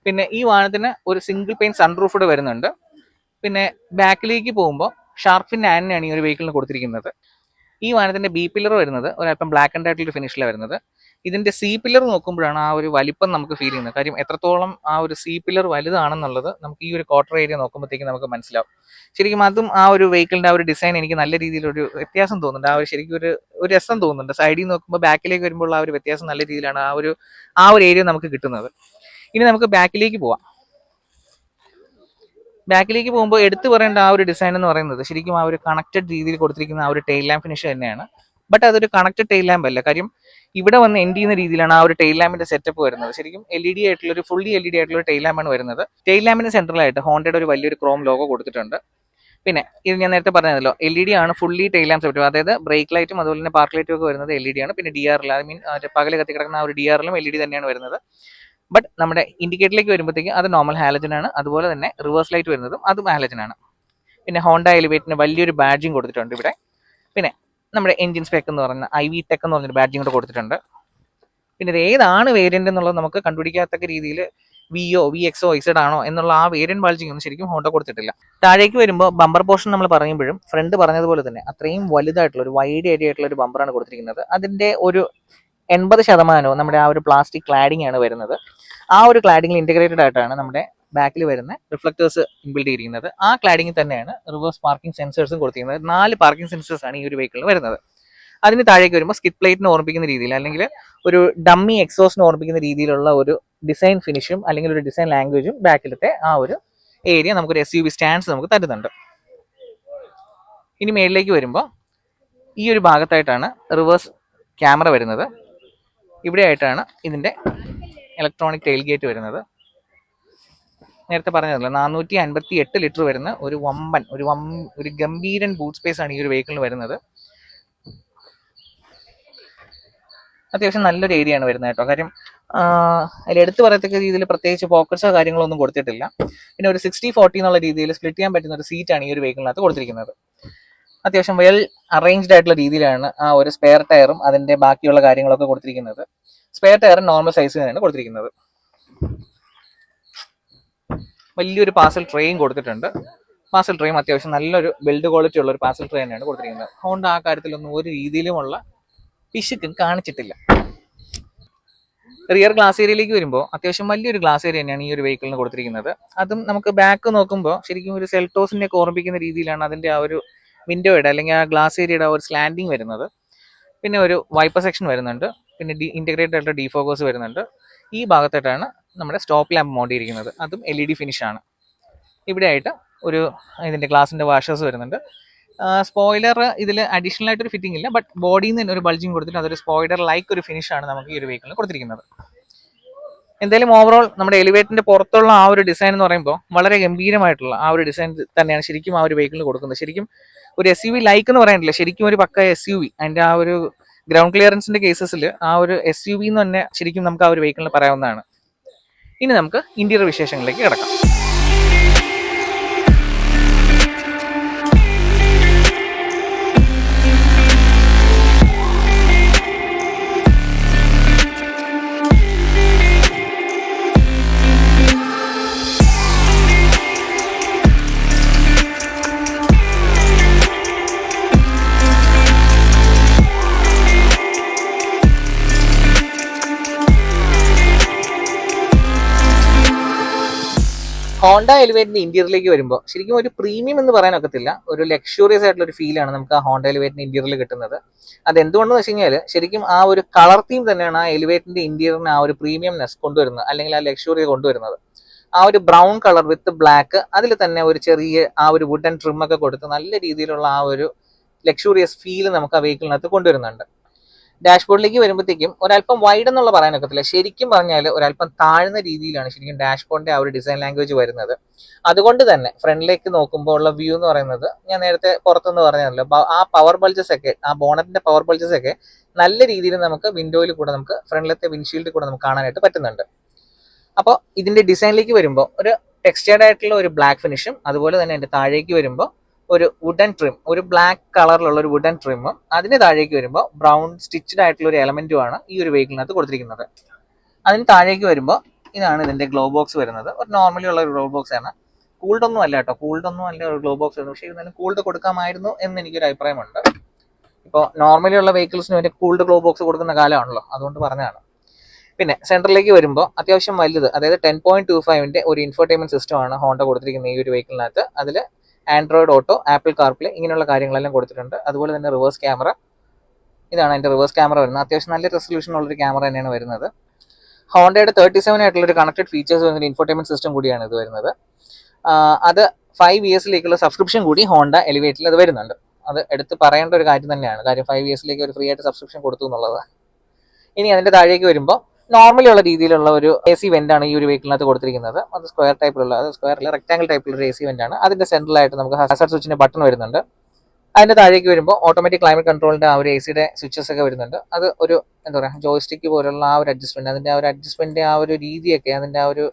[SPEAKER 1] പിന്നെ ഈ വാഹനത്തിന് ഒരു സിംഗിൾ പെയിൻ സൺറൂഫോട് വരുന്നുണ്ട്. പിന്നെ ബാക്കിലേക്ക് പോകുമ്പോൾ ഷാർപ്പിൻ ആനിനാണ് ഈ ഒരു വെഹിക്കിളിന് കൊടുത്തിരിക്കുന്നത്. ഈ വാഹനത്തിന്റെ B പില്ലർ വരുന്നത് ഒരല്പം ബ്ലാക്ക് ആൻഡ് ആയിട്ടുള്ള ഫിനിഷിലാണ് വരുന്നത്. ഇതിന്റെ C പില്ലർ നോക്കുമ്പോഴാണ് ആ ഒരു വലിപ്പം നമുക്ക് ഫീൽ ചെയ്യുന്നത്. കാര്യം എത്രത്തോളം ആ ഒരു C പില്ലർ വലുതാണെന്നുള്ളത് നമുക്ക് ഈ ഒരു ക്വാർട്ടർ ഏരിയ നോക്കുമ്പോഴത്തേക്ക് നമുക്ക് മനസ്സിലാവും. ശരിക്കും അതും ആ ഒരു വെഹിക്കിളിന്റെ ആ ഒരു ഡിസൈൻ എനിക്ക് നല്ല രീതിയിലൊരു വ്യത്യാസം തോന്നുന്നുണ്ട്. ആ ഒരു ശരിക്കും ഒരു രസം തോന്നുന്നുണ്ട്. സൈഡിൽ നോക്കുമ്പോൾ ബാക്കിലേക്ക് വരുമ്പോൾ ആ ഒരു വ്യത്യാസം നല്ല രീതിയിലാണ് ആ ഒരു ഏരിയ നമുക്ക് കിട്ടുന്നത്. ഇനി നമുക്ക് ബാക്കിലേക്ക് പോവാം. ബാക്കിലേക്ക് പോകുമ്പോൾ എടുത്തു പറയേണ്ട ആ ഒരു ഡിസൈൻ എന്ന് പറയുന്നത് ശരിക്കും ആ ഒരു കണക്റ്റഡ് രീതിയിൽ കൊടുത്തിരിക്കുന്ന ആ ഒരു ടെയിൽ ലാമ്പ് ഫിനിഷ് തന്നെയാണ്. ബട്ട് അതൊരു കണക്റ്റഡ് ടെയിൽ ലാമ്പ് അല്ല. കാര്യം ഇവിടെ വന്ന് എൻഡ് ചെയ്യുന്ന രീതിയിലാണ് ആ ഒരു ടെയിൽ ലാമ്പിന്റെ സെറ്റപ്പ് വരുന്നത്. ശരിക്കും LED ആയിട്ടുള്ള ഒരു ഫുള്ളി LED ആയിട്ടുള്ള ടെയിൽ ലാമ്പാണ് വരുന്നത്. ടെയിൽ ലാമ്പിന്റെ സെൻട്രലായിട്ട് ഹോണ്ടയുടെ ഒരു വലിയൊരു ക്രോം ലോഗോ കൊടുത്തിട്ടുണ്ട്. പിന്നെ ഇത് ഞാൻ നേരത്തെ പറഞ്ഞല്ലോ, LED ആണ് ഫുള്ളി ടെയിൽ ലാമ്പ് സെറ്റപ്പ്. അതായത് ബ്രേക്ക് ലൈറ്റും അതുപോലെ തന്നെ പാർക്ക് ലൈറ്റും ഒക്കെ വരുന്നത് LED ആണ്. പിന്നെ DRL, ഐ മീൻ പകല് കത്തി കിടക്കുന്ന ആ ഒരു DRLും LED തന്നെയാണ് വരുന്നത്. ബട്ട് നമ്മുടെ ഇൻഡിക്കേറ്ററിലേക്ക് വരുമ്പോഴത്തേക്ക് അത് നോർമൽ ഹാലജൻ ആണ്. അതുപോലെ തന്നെ റിവേഴ്സ് ലൈറ്റ് വരുന്നതും അതും ഹാലജൻ ആണ്. പിന്നെ ഹോണ്ട എലിവേറ്റിന് വലിയൊരു ബാഡ്ജിങ് കൊടുത്തിട്ടുണ്ട് ഇവിടെ. പിന്നെ നമ്മുടെ എഞ്ചിൻ സ്പെക് എന്ന് പറഞ്ഞ IV ടെക് എന്ന് പറഞ്ഞൊരു ബാഡ്ജിങ് കൂടെ കൊടുത്തിട്ടുണ്ട്. പിന്നെ ഇത് ഏതാണ് വേരിയന്റ് എന്നുള്ളത് നമുക്ക് കണ്ടുപിടിക്കാത്തക്ക രീതിയിൽ VO, VXO, Z ആണോ എന്നുള്ള ആ വേരിയന്റ് ബാഡ്ജിങ് ഒന്നും ശരിക്കും ഹോണ്ട കൊടുത്തിട്ടില്ല. താഴേക്ക് വരുമ്പോൾ ബമ്പർ പോർഷൻ നമ്മൾ പറയുമ്പോഴും ഫ്രണ്ട് പറഞ്ഞതുപോലെ തന്നെ അത്രയും വലുതായിട്ടുള്ള ഒരു വൈഡ് ഏരിയ ആയിട്ടുള്ള ഒരു ബമ്പറാണ് കൊടുത്തിരിക്കുന്നത്. അതിന്റെ ഒരു 80% നമ്മുടെ ആ ഒരു പ്ലാസ്റ്റിക് ക്ലാഡിംഗ് ആണ് വരുന്നത്. ആ ഒരു ക്ലാഡിങ്ങിൽ ഇന്റഗ്രേറ്റഡ് ആയിട്ടാണ് നമ്മുടെ ബാക്കിൽ വരുന്ന റിഫ്ലക്ടേഴ്സ് ഇൻബിൽഡ് ചെയ്തിരിക്കുന്നത്. ആ ക്ലാഡിങ്ങിൽ തന്നെയാണ് റിവേഴ്സ് പാർക്കിംഗ് സെൻസേഴ്സും കൊടുത്തിരിക്കുന്നത്. 4 പാർക്കിംഗ് സെൻസേഴ്സ് ആണ് ഈ ഒരു വെഹിക്കിളിൽ വരുന്നത്. അതിന് താഴേക്ക് വരുമ്പോൾ സ്കിഡ് പ്ലേറ്റിനെ ഓർമ്മിപ്പിക്കുന്ന രീതിയിൽ അല്ലെങ്കിൽ ഒരു ഡമ്മി എക്സോസിനെ ഓർമ്മിപ്പിക്കുന്ന രീതിയിലുള്ള ഒരു ഡിസൈൻ ഫിനിഷും അല്ലെങ്കിൽ ഒരു ഡിസൈൻ ലാംഗ്വേജും ബാക്കിലത്തെ ആ ഒരു ഏരിയ നമുക്കൊരു SUV സ്റ്റാൻഡ്സ് നമുക്ക് തരുന്നുണ്ട്. ഇനി മേളിലേക്ക് വരുമ്പോൾ ഈ ഒരു ഭാഗത്തായിട്ടാണ് റിവേഴ്സ് ക്യാമറ വരുന്നത്. ഇവിടെ ആയിട്ടാണ് ഇതിൻ്റെ ഇലക്ട്രോണിക് ടെയിൽ ഗേറ്റ് വരുന്നത്. നേരത്തെ പറഞ്ഞതല്ല, 458 ലിറ്റർ വരുന്ന ഒരു വമ്പൻ ഒരു ഗംഭീരൻ ബൂട്ട് സ്പേസ് ആണ് ഈ ഒരു വെഹിക്കിളിന് വരുന്നത്. അത്യാവശ്യം നല്ലൊരു ഏരിയ ആണ് വരുന്നത് കേട്ടോ. കാര്യം അതിൽ എടുത്തു പറയത്തക്ക രീതിയിൽ പ്രത്യേകിച്ച് പോക്കറ്റ്സോ കാര്യങ്ങളോ ഒന്നും കൊടുത്തിട്ടില്ല. പിന്നെ ഒരു 60-40 എന്നുള്ള രീതിയിൽ സ്പ്ലിറ്റ് ചെയ്യാൻ പറ്റുന്ന ഒരു സീറ്റാണ് ഈ ഒരു വെഹിക്കിളിനകത്ത് കൊടുത്തിരിക്കുന്നത്. അത്യാവശ്യം വെൽ അറേഞ്ച്ഡ് ആയിട്ടുള്ള രീതിയിലാണ് ആ ഒരു സ്പെയർ ടയറും അതിന്റെ ബാക്കിയുള്ള കാര്യങ്ങളൊക്കെ കൊടുത്തിരിക്കുന്നത്. സ്പെയർ ടയർ നോർമൽ സൈസ് തന്നെയാണ് കൊടുത്തിരിക്കുന്നത്. വലിയൊരു പാർസൽ ട്രെയും കൊടുത്തിട്ടുണ്ട്. പാർസൽ ട്രെയും അത്യാവശ്യം നല്ലൊരു ബിൽഡ് ക്വാളിറ്റി ഉള്ള ഒരു പാർസൽ ട്രേ തന്നെയാണ് കൊടുത്തിരിക്കുന്നത്. ഹോണ്ട ആ കാര്യത്തിലൊന്നും ഒരു രീതിയിലുമുള്ള പിശുക്കും കാണിച്ചിട്ടില്ല. റിയർ ഗ്ലാസ് ഏരിയയിലേക്ക് വരുമ്പോൾ അത്യാവശ്യം വലിയൊരു ഗ്ലാസ് ഏരിയ തന്നെയാണ് ഈ ഒരു വെഹിക്കിളിന് കൊടുത്തിരിക്കുന്നത്. അതും നമുക്ക് ബാക്ക് നോക്കുമ്പോൾ ശരിക്കും ഒരു സെൽട്ടോസിനെ ഓർമ്മിപ്പിക്കുന്ന രീതിയിലാണ് അതിന്റെ ആ ഒരു വിൻഡോയുടെ അല്ലെങ്കിൽ ആ ഗ്ലാസ് ഏരിയയുടെ ആ ഒരു സ്ലാൻഡിങ് വരുന്നത്. പിന്നെ ഒരു വൈപ്പർ സെക്ഷൻ വരുന്നുണ്ട്. പിന്നെ ഇന്റഗ്രേറ്റഡ് ആയിട്ടുള്ള ഡിഫോക്കസ് വരുന്നുണ്ട്. ഈ ഭാഗത്തായിട്ടാണ് നമ്മുടെ സ്റ്റോപ്പ് ലാമ്പ് മൗണ്ട് ചെയ്തിരിക്കുന്നത്. അതും LED ഫിനിഷ് ആണ്. ഇവിടെ ആയിട്ട് ഒരു ഇതിന്റെ ഗ്ലാസിന്റെ വാഷേഴ്സ് വരുന്നുണ്ട്. സ്പോയിലർ ഇതിൽ അഡീഷണൽ ആയിട്ടൊരു ഫിറ്റിംഗ് ഇല്ല, ബട്ട് ബോഡിയിൽ നിന്ന് ഒരു ബൾജിങ് കൊടുത്തിട്ട് അതൊരു സ്പോയിലർ ലൈക്ക് ഒരു ഫിനിഷ് ആണ് നമുക്ക് ഈ ഒരു വെഹിക്കിളിന് കൊടുത്തിരിക്കുന്നത്. എന്തായാലും ഓവറോൾ നമ്മുടെ എലിവേറ്ററിന്റെ പുറത്തുള്ള ആ ഒരു ഡിസൈൻ എന്ന് പറയുമ്പോൾ വളരെ ഗംഭീരമായിട്ടുള്ള ആ ഒരു ഡിസൈൻ തന്നെയാണ് ശരിക്കും ആ ഒരു വെഹിക്കിളിന് കൊടുക്കുന്നത്. ശരിക്കും ഒരു SUV ലൈക്ക് എന്ന് പറയാനില്ല, ശരിക്കും ഒരു പക്ക SUV. അതിന്റെ ആ ഒരു ഗ്രൗണ്ട് ക്ലിയറൻസിന്റെ കേസസിൽ ആ ഒരു SUV എന്ന് തന്നെ ശരിക്കും നമുക്ക് ആ ഒരു വെഹിക്കിളിന് പറയാവുന്നതാണ്. ഇനി നമുക്ക് ഇന്റീരിയർ വിശേഷങ്ങളിലേക്ക് കിടക്കാം. ഹോണ്ട എലിവേറ്റിന്റെ ഇന്റീരിയറിലേക്ക് വരുമ്പോൾ ശരിക്കും ഒരു പ്രീമിയം എന്ന് പറയാനൊക്കത്തില്ല, ഒരു ലക്ഷറിയസ് ആയിട്ടുള്ള ഒരു ഫീലാണ് നമുക്ക് ആ ഹോണ്ട എലിവേറ്റിന്റെ ഇന്റീരിയറിൽ കിട്ടുന്നത്. അത് എന്തുകൊണ്ടെന്ന് വെച്ച് കഴിഞ്ഞാൽ ശരിക്കും ആ ഒരു കളർ തീം തന്നെയാണ് ആ എലിവേറ്റിന്റെ ഇന്റീരിയറിന് ആ ഒരു പ്രീമിയംനെസ് കൊണ്ടുവരുന്നത്, അല്ലെങ്കിൽ ആ ലക്ഷറി കൊണ്ടുവരുന്നത്. ആ ഒരു ബ്രൗൺ കളർ വിത്ത് ബ്ലാക്ക്, അതിൽ തന്നെ ഒരു ചെറിയ ആ ഒരു വുഡൻ ട്രിം ഒക്കെ കൊടുത്ത് നല്ല രീതിയിലുള്ള ആ ഒരു ലക്ഷറിയസ് ഫീൽ നമുക്ക് ആ വെഹിക്കിളിനകത്ത് കൊണ്ടുവരുന്നുണ്ട്. ഡാഷ്ബോർഡിലേക്ക് വരുമ്പോഴത്തേക്കും ഒരല്പം വൈഡ് എന്നുള്ള പറയാനൊക്കത്തില്ല, ശരിക്കും പറഞ്ഞാൽ ഒരല്പം താഴ്ന്ന രീതിയിലാണ് ശരിക്കും ഡാഷ്ബോർഡിന്റെ ആ ഒരു ഡിസൈൻ ലാംഗ്വേജ് വരുന്നത്. അതുകൊണ്ട് തന്നെ ഫ്രണ്ടിലേക്ക് നോക്കുമ്പോൾ ഉള്ള വ്യൂ എന്ന് പറയുന്നത് ഞാൻ നേരത്തെ പുറത്തുനിന്ന് പറഞ്ഞല്ലോ, ആ പവർ ബൾജസ് ഒക്കെ, ആ ബോണറ്റിന്റെ പവർ ബൾജസ് ഒക്കെ നല്ല രീതിയിൽ നമുക്ക് വിൻഡോയിൽ കൂടെ നമുക്ക് ഫ്രണ്ടിലത്തെ വിൻഷീൽഡിൽ കൂടെ നമുക്ക് കാണാനായിട്ട് പറ്റുന്നുണ്ട്. അപ്പോൾ ഇതിന്റെ ഡിസൈനിലേക്ക് വരുമ്പോൾ ഒരു ടെക്സ്റ്റേർഡ് ആയിട്ടുള്ള ഒരു ബ്ലാക്ക് ഫിനിഷും, അതുപോലെ തന്നെ അതിന്റെ താഴേക്ക് വരുമ്പോൾ ഒരു വുഡൻ ട്രിം, ഒരു ബ്ലാക്ക് കളറിലുള്ള ഒരു വുഡൻ ട്രിമും, അതിന് താഴേക്ക് വരുമ്പോൾ ബ്രൗൺ സ്റ്റിച്ചഡ് ആയിട്ടുള്ള ഒരു എലമെന്റുമാണ് ഈ ഒരു വെഹിക്കിളിനകത്ത് കൊടുത്തിരിക്കുന്നത്. അതിന് താഴേക്ക് വരുമ്പോൾ ഇതാണ് ഇതിന്റെ ഗ്ലോ ബോക്സ് വരുന്നത്. ഒരു നോർമലി ഉള്ള ഒരു ഗ്ലോ ബോക്സ് ആണ്. കൂൾഡ് ഒന്നും അല്ല കേട്ടോ, കൂൾഡ് ഒന്നും അല്ല ഒരു ഗ്ലോ ബോക്സ് വരുന്നത്. പക്ഷേ ഇതിന് കൂൾഡ് കൊടുക്കാമായിരുന്നു എന്ന് എനിക്കൊരു അഭിപ്രായമുണ്ട്. ഇപ്പോൾ നോർമലി ഉള്ള വെഹിക്കിൾസിന് വേണ്ടി കൂൾഡ് ഗ്ലോ ബോക്സ് കൊടുക്കുന്ന കാലമാണല്ലോ, അതുകൊണ്ട് പറഞ്ഞതാണ്. പിന്നെ സെൻറ്ററിലേക്ക് വരുമ്പോൾ അത്യാവശ്യം വലുത്, അതായത് 10.25 ഒരു ഇൻഫോർടൈൻമെന്റ് സിസ്റ്റമാണ് ഹോണ്ട കൊടുത്തിരിക്കുന്നത് ഈ ഒരു വെഹിക്കിളിനകത്ത്. അതിൽ ആൻഡ്രോയിഡ് ഓട്ടോ, ആപ്പിൾ കാർപ്ലേ ഇങ്ങനെയുള്ള കാര്യങ്ങളെല്ലാം കൊടുത്തിട്ടുണ്ട്. അതുപോലെ തന്നെ റിവേഴ്സ് ക്യാമറ, ഇതാണ് അതിന്റെ റിവേഴ്സ് ക്യാമറ വരുന്നത്. അത്യാവശ്യം നല്ല റെസൊല്യൂഷൻ ഉള്ളൊരു ക്യാമറ തന്നെയാണ് വരുന്നത്. ഹോണ്ടയുടെ 37 ആയിട്ടുള്ള ഒരു കണക്റ്റഡ് ഫീച്ചേഴ്സ് വരുന്ന ഇൻഫോർടൈൻമെന്റ് സിസ്റ്റം കൂടിയാണ് ഇത് വരുന്നത്. അത് 5 ഇയേഴ്സിലേക്കുള്ള സബ്സ്ക്രിപ്ഷൻ കൂടി ഹോണ്ട എലിവേറ്റിൽ അത് വരുന്നുണ്ട്. അത് എടുത്ത് പറയേണ്ട ഒരു കാര്യം തന്നെയാണ്. കാര്യം 5 ഇയേഴ്സിലേക്ക് ഒരു ഫ്രീ ആയിട്ട് സബ്സ്ക്രിപ്ഷൻ കൊടുത്തു എന്നുള്ളത്. ഇനി അതിന്റെ താഴേക്ക് വരുമ്പോൾ നോർമലി ഉള്ള രീതിയിലുള്ള ഒരു AC വെന്റ് ആണ് ഈ ഒരു വെഹിക്കിളിനകത്ത് കൊടുത്തിരിക്കുന്നത്. അത് സ്ക്വയർ ടൈപ്പിലുള്ള, അത് സ്ക്വയറിൽ റെക്ടാംഗിൾ ടൈപ്പിലുള്ള ഒരു AC വെന്റ് ആണ്. അതിന്റെ സെന്ററിലായിട്ട് നമുക്ക് ഹസാർഡ് സ്വിച്ചിന്റെ ബട്ടൺ വരുന്നുണ്ട്. അതിന്റെ താഴേക്ക് വരുമ്പോൾ ഓട്ടോമാറ്റിക് ക്ലൈമറ്റ് കൺട്രോളിന്റെ ആ ഒരു ACയുടെ സ്വിച്ചസ് ഒക്കെ വരുന്നുണ്ട്. അത് ഒരു എന്താ പറയുക, ജോയ്സ്റ്റിക്ക് പോലുള്ള ആ ഒരു അഡ്ജസ്റ്റ്മെന്റ്, അതിന്റെ ആ ഒരു അഡ്ജസ്റ്റ്മെന്റ് ആ ഒരു രീതിയൊക്കെ, അതിന്റെ ആ ഒരു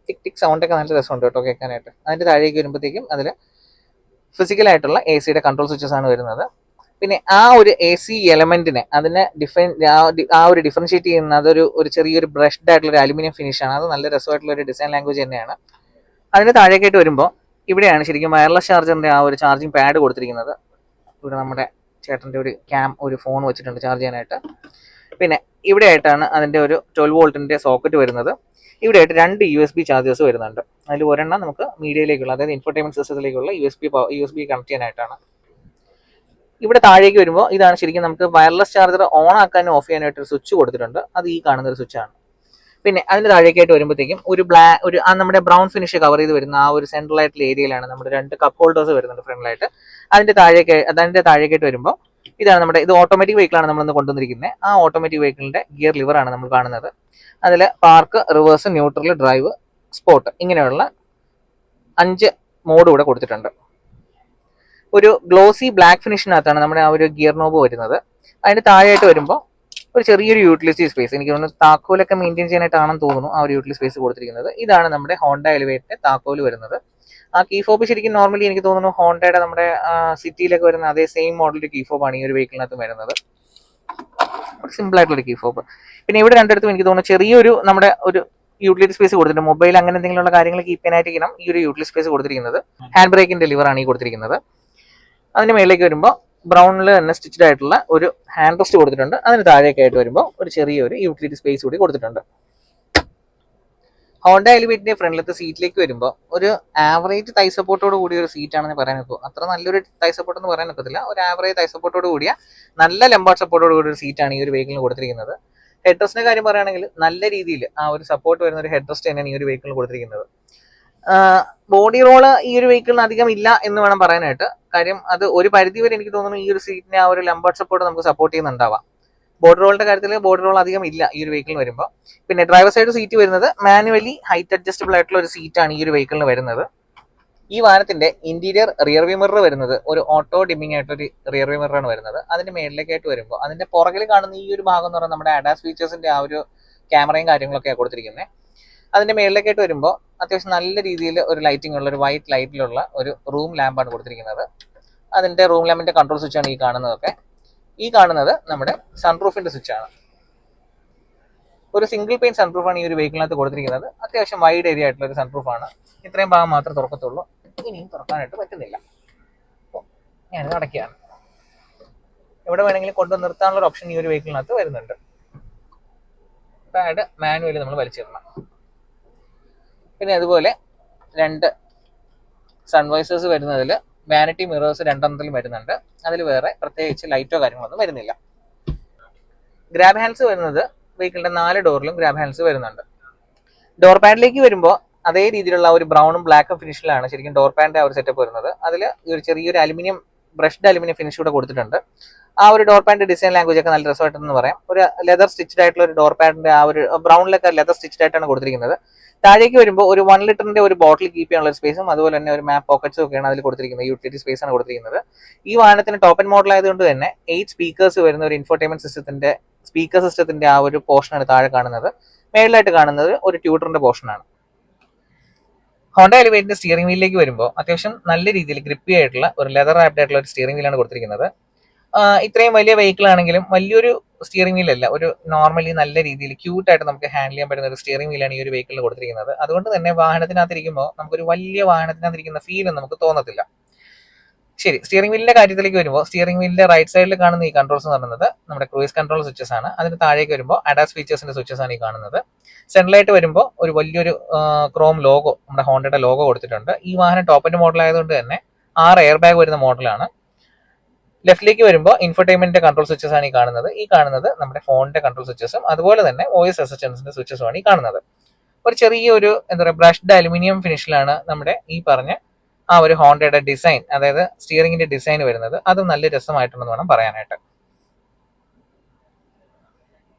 [SPEAKER 1] ടിക് ടിക് സൗണ്ട് ഒക്കെ നല്ല രസമുണ്ട് കേട്ടോ കേൾക്കാനായിട്ട്. അതിന്റെ താഴേക്ക് വരുമ്പോഴത്തേക്കും അതിൽ ഫിസിക്കലായിട്ടുള്ള ACയുടെ കൺട്രോൾ സ്വിച്ചസ് ആണ് വരുന്നത്. പിന്നെ ആ ഒരു AC എലമെന്റിനെ അതിനെ ആ ഒരു ഡിഫറൻഷിയേറ്റ് ചെയ്യുന്ന അതൊരു ചെറിയൊരു ബ്രഷ്ഡ് ആയിട്ടുള്ള ഒരു അലുമിനിയം ഫിനിഷ് ആണ്. അത് നല്ല രസമായിട്ടുള്ള ഒരു ഡിസൈൻ ലാംഗ്വേജ് തന്നെയാണ്. അതിന് താഴേക്കായിട്ട് വരുമ്പോൾ ഇവിടെയാണ് ശരിക്കും വയർലെസ് ചാർജറിന്റെ ആ ഒരു ചാർജിങ് പാഡ് കൊടുത്തിരിക്കുന്നത്. ഇവിടെ നമ്മുടെ ചേട്ടന്റെ ഒരു ഫോൺ വെച്ചിട്ടുണ്ട് ചാർജ് ചെയ്യാനായിട്ട്. പിന്നെ ഇവിടെ ആയിട്ടാണ് അതിൻ്റെ ഒരു 12 വോൾട്ടിൻ്റെ സോക്കറ്റ് വരുന്നത്. ഇവിടെ ആയിട്ട് 2 USB ചാർജേഴ്സ് വരുന്നുണ്ട്. അതിൽ ഒരെണ്ണം നമുക്ക് മീഡിയയിലേക്കുള്ള, അതായത് ഇൻഫോർടൈൻമെന്റ് സിസ്റ്റത്തിലേക്കുള്ള USB കണക്ട് ചെയ്യാനായിട്ടാണ്. ഇവിടെ താഴേക്ക് വരുമ്പോൾ ഇതാണ് ശരിക്കും നമുക്ക് വയർലെസ് ചാർജർ ഓൺ ആക്കാനും ഓഫ് ചെയ്യാനായിട്ട് ഒരു സ്വിച്ച് കൊടുത്തിട്ടുണ്ട്. അത് ഈ കാണുന്ന ഒരു സ്വിച്ചാണ്. പിന്നെ അതിന്റെ താഴേക്കായിട്ട് വരുമ്പോഴത്തേക്കും ഒരു നമ്മുടെ ബ്രൗൺ ഫിനിഷ് കവർ ചെയ്ത് വരുന്ന ആ ഒരു സെൻട്രൽ ആയിട്ടുള്ള ഏരിയയിലാണ് നമ്മുടെ 2 കപ്പ് ഹോൾഡേഴ്സ് വരുന്നുണ്ട് ഫ്രണ്ടിലായിട്ട്. അതിന്റെ താഴേക്കായിട്ട് വരുമ്പോൾ ഇതാണ് നമ്മുടെ, ഇത് ഓട്ടോമാറ്റിക് വെഹിക്കിളാണ് നമ്മളിന്ന് കൊണ്ടുവന്നിരിക്കുന്നത്. ആ ഓട്ടോമാറ്റിക് വെഹിക്കിളിന്റെ ഗിയർ ലിവറാണ് നമ്മൾ കാണുന്നത്. അതിൽ park, reverse, neutral, drive, sport ഇങ്ങനെയുള്ള 5 മോഡ് ഇവിടെ കൊടുത്തിട്ടുണ്ട്. ഒരു ഗ്ലോസി ബ്ലാക്ക് ഫിനിഷിനകത്താണ് നമ്മുടെ ആ ഒരു ഗിയർ നോബ് വരുന്നത്. അതിന്റെ താഴെയായിട്ട് വരുമ്പോൾ ഒരു ചെറിയൊരു യൂട്ടിലിറ്റി സ്പേസ്, എനിക്ക് തോന്നുന്നു താക്കോലൊക്കെ മെയിൻറ്റെയിൻ ചെയ്യാനായിട്ടാണെന്ന് തോന്നുന്നു ആ ഒരു യൂട്ടിലിറ്റി സ്പേസ് കൊടുത്തിരിക്കുന്നത്. ഇതാണ് നമ്മുടെ ഹോണ്ട എലിവേറ്റിന്റെ താക്കോല് വരുന്നത്. ആ കീ ഫോബ് ശരിക്കും നോർമലി എനിക്ക് തോന്നുന്നു ഹോണ്ടയുടെ നമ്മുടെ സിറ്റിയിലൊക്കെ വരുന്ന അതേ സെയിം മോഡലിന്റെ കീ ഫോബാണ് ഈ ഒരു വെഹിക്കിളിനകത്ത് വരുന്നത്. സിമ്പിൾ ആയിട്ടുള്ള കീ ഫോബ്. പിന്നെ ഇവിടെ രണ്ടിടത്തും എനിക്ക് തോന്നുന്നു ചെറിയൊരു നമ്മുടെ ഒരു യൂട്ടിലിറ്റി സ്പേസ് കൊടുത്തിട്ടുണ്ട്. മൊബൈൽ അങ്ങനെ എന്തെങ്കിലുമുള്ള കാര്യങ്ങൾ കീപ്പ് ചെയ്യാനായിരിക്കണം ഈ ഒരു യൂട്ടിലിറ്റി സ്പേസ് കൊടുത്തിരിക്കുന്നത്. ഹാൻഡ് ബ്രേക്കിന്റെ ലിവറാണ് ഈ കൊടുത്തിരിക്കുന്നത്. അതിന് മേളിലേക്ക് വരുമ്പോൾ ബ്രൗണിൽ തന്നെ സ്റ്റിച്ച്ഡ് ആയിട്ടുള്ള ഒരു ഹാൻഡ് റെസ്റ്റ് കൊടുത്തിട്ടുണ്ട്. അതിന് താഴേക്കായിട്ട് വരുമ്പോൾ ഒരു ചെറിയൊരു യൂട്ടിലിറ്റി സ്പേസ് കൂടി കൊടുത്തിട്ടുണ്ട്. ഹോണ്ട എലിവേറ്റിന്റെ ഫ്രണ്ടിലത്തെ സീറ്റിലേക്ക് വരുമ്പോൾ ഒരു ആവറേജ് തൈ സപ്പോർട്ടോട് കൂടിയ ഒരു സീറ്റാണെന്ന് പറയാൻ ഒക്കും. അത്ര നല്ലൊരു തൈ സപ്പോർട്ട് എന്ന് പറയാൻ ഒക്കത്തില്ല. ഒരു ആവറേജ് തൈ സപ്പോർട്ടോട് കൂടിയ നല്ല ലംബാർഡ് സപ്പോർട്ടോട് കൂടിയ ഒരു സീറ്റാണ് ഈ ഒരു വെഹിക്കിളിന് കൊടുത്തിരിക്കുന്നത്. ഹെഡ് റെസ്റ്റിന്റെ കാര്യം പറയുകയാണെങ്കിൽ നല്ല രീതിയിൽ ആ ഒരു സപ്പോർട്ട് വരുന്ന ഒരു ഹെഡ് റെസ്റ്റ് തന്നെയാണ് ഈ ഒരു വെഹിക്കിളിന് കൊടുത്തിരിക്കുന്നത്. ബോഡി റോള് ഈ ഒരു വെഹിക്കിളിന് അധികം ഇല്ല എന്ന് വേണം പറയാനായിട്ട്. കാര്യം അത് ഒരു പരിധി വരെ എനിക്ക് തോന്നുന്നു ഈ ഒരു സീറ്റിനെ ആ ഒരു ലംബാർഡ് സപ്പോർട്ട് നമുക്ക് സപ്പോർട്ട് ചെയ്യുന്നുണ്ടാവാം. ബോഡി റോളിന്റെ കാര്യത്തിൽ ബോഡി റോൾ അധികം ഇല്ല ഈ ഒരു വെഹിക്കിളിന് വരുമ്പോൾ. പിന്നെ ഡ്രൈവർ സൈഡ് സീറ്റ് വരുന്നത് മാനുവലി ഹൈറ്റ് അഡ്ജസ്റ്റബിൾ ആയിട്ടുള്ള ഒരു സീറ്റാണ് ഈ ഒരു വെഹിക്കിളിന് വരുന്നത്. ഈ വാഹനത്തിന്റെ ഇന്റീരിയർ റിയർ വ്യൂ മിറർ വരുന്നത് ഒരു ഓട്ടോ ഡിമ്മിങ് ആയിട്ടൊരു റിയർ വ്യൂ മിററാണ് വരുന്നത്. അതിന്റെ മേളിലേക്കായിട്ട് വരുമ്പോൾ അതിന്റെ പുറകിൽ കാണുന്ന ഈ ഒരു ഭാഗം എന്ന് പറയുന്നത് നമ്മുടെ അഡാസ് ഫീച്ചേഴ്സിന്റെ ആ ഒരു ക്യാമറയും കാര്യങ്ങളൊക്കെയാണ് കൊടുത്തിരിക്കുന്നത്. അതിന്റെ മേളിലേക്കായിട്ട് വരുമ്പോൾ അത്യാവശ്യം നല്ല രീതിയിൽ ഒരു ലൈറ്റിംഗ് ഉള്ള ഒരു വൈറ്റ് ലൈറ്റിലുള്ള ഒരു റൂം ലാമ്പാണ് കൊടുത്തിരിക്കുന്നത്. അതിന്റെ റൂം ലാമ്പിന്റെ കൺട്രോൾ സ്വിച്ചാണ് ഈ കാണുന്നതൊക്കെ. ഈ കാണുന്നത് നമ്മുടെ സൺറൂഫിന്റെ സ്വിച്ചാണ്. ഒരു സിംഗിൾ പെയിൻ സൺറൂഫാണ് ഈ ഒരു വെഹിക്കിളിനകത്ത് കൊടുത്തിരിക്കുന്നത്. അത്യാവശ്യം വൈഡ് ഏരിയ ആയിട്ടുള്ള ഒരു സൺറൂഫാണ്. ഇത്രയും ഭാഗം മാത്രം തുറക്കത്തുള്ളൂ, ഇനിയും തുറക്കാനായിട്ട് പറ്റുന്നില്ല. ഞാനിത് അടയ്ക്കുകയാണ്. എവിടെ വേണമെങ്കിലും കൊണ്ടു നിർത്താനുള്ള ഒരു ഓപ്ഷൻ ഈ ഒരു വെഹിക്കിളിനകത്ത് വരുന്നുണ്ട്. പാഡ് മാനുവലി നമ്മൾ വലിച്ചിടണം. പിന്നെ അതുപോലെ 2 സൺവൈസേഴ്സ് വരുന്നതിൽ വാനിറ്റി മിറേഴ്സ് 2 വരുന്നുണ്ട്. അതിൽ വേറെ പ്രത്യേകിച്ച് ലൈറ്റോ കാര്യങ്ങളൊന്നും വരുന്നില്ല. ഗ്രാബ് ഹാൻഡ്സ് വരുന്നത് വെഹിക്കിളിന്റെ 4 ഡോറിലും ഗ്രാബ് ഹാൻഡ്സ് വരുന്നുണ്ട്. ഡോർ പാഡിലേക്ക് വരുമ്പോൾ അതേ രീതിയിലുള്ള ഒരു ബ്രൗണും ബ്ലാക്കും ഫിനിഷിലാണ് ശരിക്കും ഡോർ പാഡിന്റെ ആ ഒരു സെറ്റപ്പ് വരുന്നത്. അതിൽ ഒരു ചെറിയൊരു അലുമിനിയം ബ്രഷ്ഡ് അലുമിനിയം ഫിനിഷ് കൂടെ കൊടുത്തിട്ടുണ്ട്. ആ ഒരു ഡോർ പാഡിന്റെ ഡിസൈൻ ലാംഗ്വേജ് ഒക്കെ നല്ല രസമായിട്ടെന്ന് പറയാം. ഒരു ലെതർ സ്റ്റിച്ച്ഡ് ആയിട്ടുള്ള ഒരു ഡോർ പാഡിന്റെ ആ ഒരു ബ്രൗണിലൊക്കെ ലെതർ സ്റ്റിച്ച്ഡ് ആയിട്ടാണ് കൊടുത്തിരിക്കുന്നത്. താഴേക്ക് വരുമ്പോൾ ഒരു 1 ലിറ്ററിന്റെ ഒരു ബോട്ടിൽ കീപ്പ് ചെയ്യാനുള്ള ഒരു സ്പേസും അതുപോലെ തന്നെ ഒരു മാപ്പ് പോക്കറ്റ്സും ഒക്കെയാണ് അതിൽ കൊടുത്തിരിക്കുന്നത്. യൂട്ടിലിറ്റി സ്പേസ് ആണ് കൊടുത്തിരിക്കുന്നത്. ഈ വാഹനത്തിന് ടോപ്പ് ആൻഡ് മോഡൽ ആയതുകൊണ്ട് തന്നെ 8 സ്പീക്കേഴ്സ് വരുന്ന ഒരു ഇൻഫോർടൈൻമെന്റ് സിസ്റ്റത്തിന്റെ സ്പീക്കർ സിസ്റ്റത്തിന്റെ ആ ഒരു പോർഷനാണ് താഴെ കാണുന്നത്. മേളിലായിട്ട് കാണുന്നത് ഒരു ട്യൂട്ടറിന്റെ പോർഷനാണ്. ഹോണ്ട എലിവേറ്റിന്റെ സ്റ്റിയറിംഗ് വീലിലേക്ക് വരുമ്പോൾ അത്യാവശ്യം നല്ല രീതിയിൽ ഗ്രിപ്പി ആയിട്ടുള്ള ഒരു ലെതർ റാപ്ഡ് ആയിട്ടുള്ള ഒരു സ്റ്റിയറിംഗ് വീലാണ് കൊടുത്തിരിക്കുന്നത്. ഇത്രയും വലിയ വെഹിക്കിൾ ആണെങ്കിലും വലിയൊരു സ്റ്റിയറിംഗ് വീലല്ല, ഒരു നോർമലി നല്ല രീതിയിൽ ക്യൂട്ടായിട്ട് നമുക്ക് ഹാൻഡിൽ ചെയ്യാൻ പറ്റുന്ന ഒരു സ്റ്റിയറിംഗ് വീലാണ് ഈ ഒരു വെഹിക്കിളിൽ കൊടുത്തിരിക്കുന്നത്. അതുകൊണ്ട് തന്നെ വാഹനത്തിനകത്തിരിക്കുമ്പോൾ നമുക്കൊരു വലിയ വാഹനത്തിനകത്തിരിക്കുന്ന ഫീൽ നമുക്ക് തോന്നത്തില്ല. ശരി, സ്റ്റിയറിംഗ് വീലിന്റെ കാര്യത്തിലേക്ക് വരുമ്പോൾ സ്റ്റിയറിംഗ് വീലിന്റെ റൈറ്റ് സൈഡിൽ കാണുന്ന ഈ കൺട്രോൾസ് എന്ന് പറയുന്നത് നമ്മുടെ ക്രൂയിസ് കൺട്രോൾ സ്വിച്ചസ് ആണ്. അതിന് താഴേക്ക് വരുമ്പോൾ അഡാസ് ഫീച്ചേഴ്സിന്റെ സ്വിച്ചസ് ആണ് ഈ കാണുന്നത്. സെൻട്രലായിട്ട് വരുമ്പോൾ ഒരു വലിയൊരു ക്രോം ലോഗോ, നമ്മുടെ ഹോണ്ടയുടെ ലോഗോ കൊടുത്തിട്ടുണ്ട്. ഈ വാഹനം ടോപ്പ് എൻഡ് മോഡൽ ആയതുകൊണ്ട് തന്നെ 6 എയർ ബാഗ് വരുന്ന മോഡലാണ്. ലെഫ്റ്റിലേക്ക് വരുമ്പോൾ ഇൻഫർടൈൻമെന്റ് കൺട്രോൾ സ്വിച്ചസ് ആണ് ഈ കാണുന്നത്. ഈ കാണുന്നത് നമ്മുടെ ഫോണിന്റെ കൺട്രോൾ സ്വിച്ചസും അതുപോലെ തന്നെ വോയിസ് അസിസ്റ്റൻസിന്റെ സ്വിച്ചസും ആണ് ഈ കാണുന്നത്. ഒരു ചെറിയൊരു എന്താ പറയുക ബ്രഷ്ഡ് അലുമിനിയം ഫിനിഷിലാണ് നമ്മുടെ ഈ പറഞ്ഞ ആ ഒരു ഹോണ്ടയുടെ ഡിസൈൻ, അതായത് സ്റ്റിയറിംഗിന്റെ ഡിസൈൻ വരുന്നത്. അത് നല്ല രസമായിട്ടുണ്ടെന്ന് വേണം പറയാനായിട്ട്.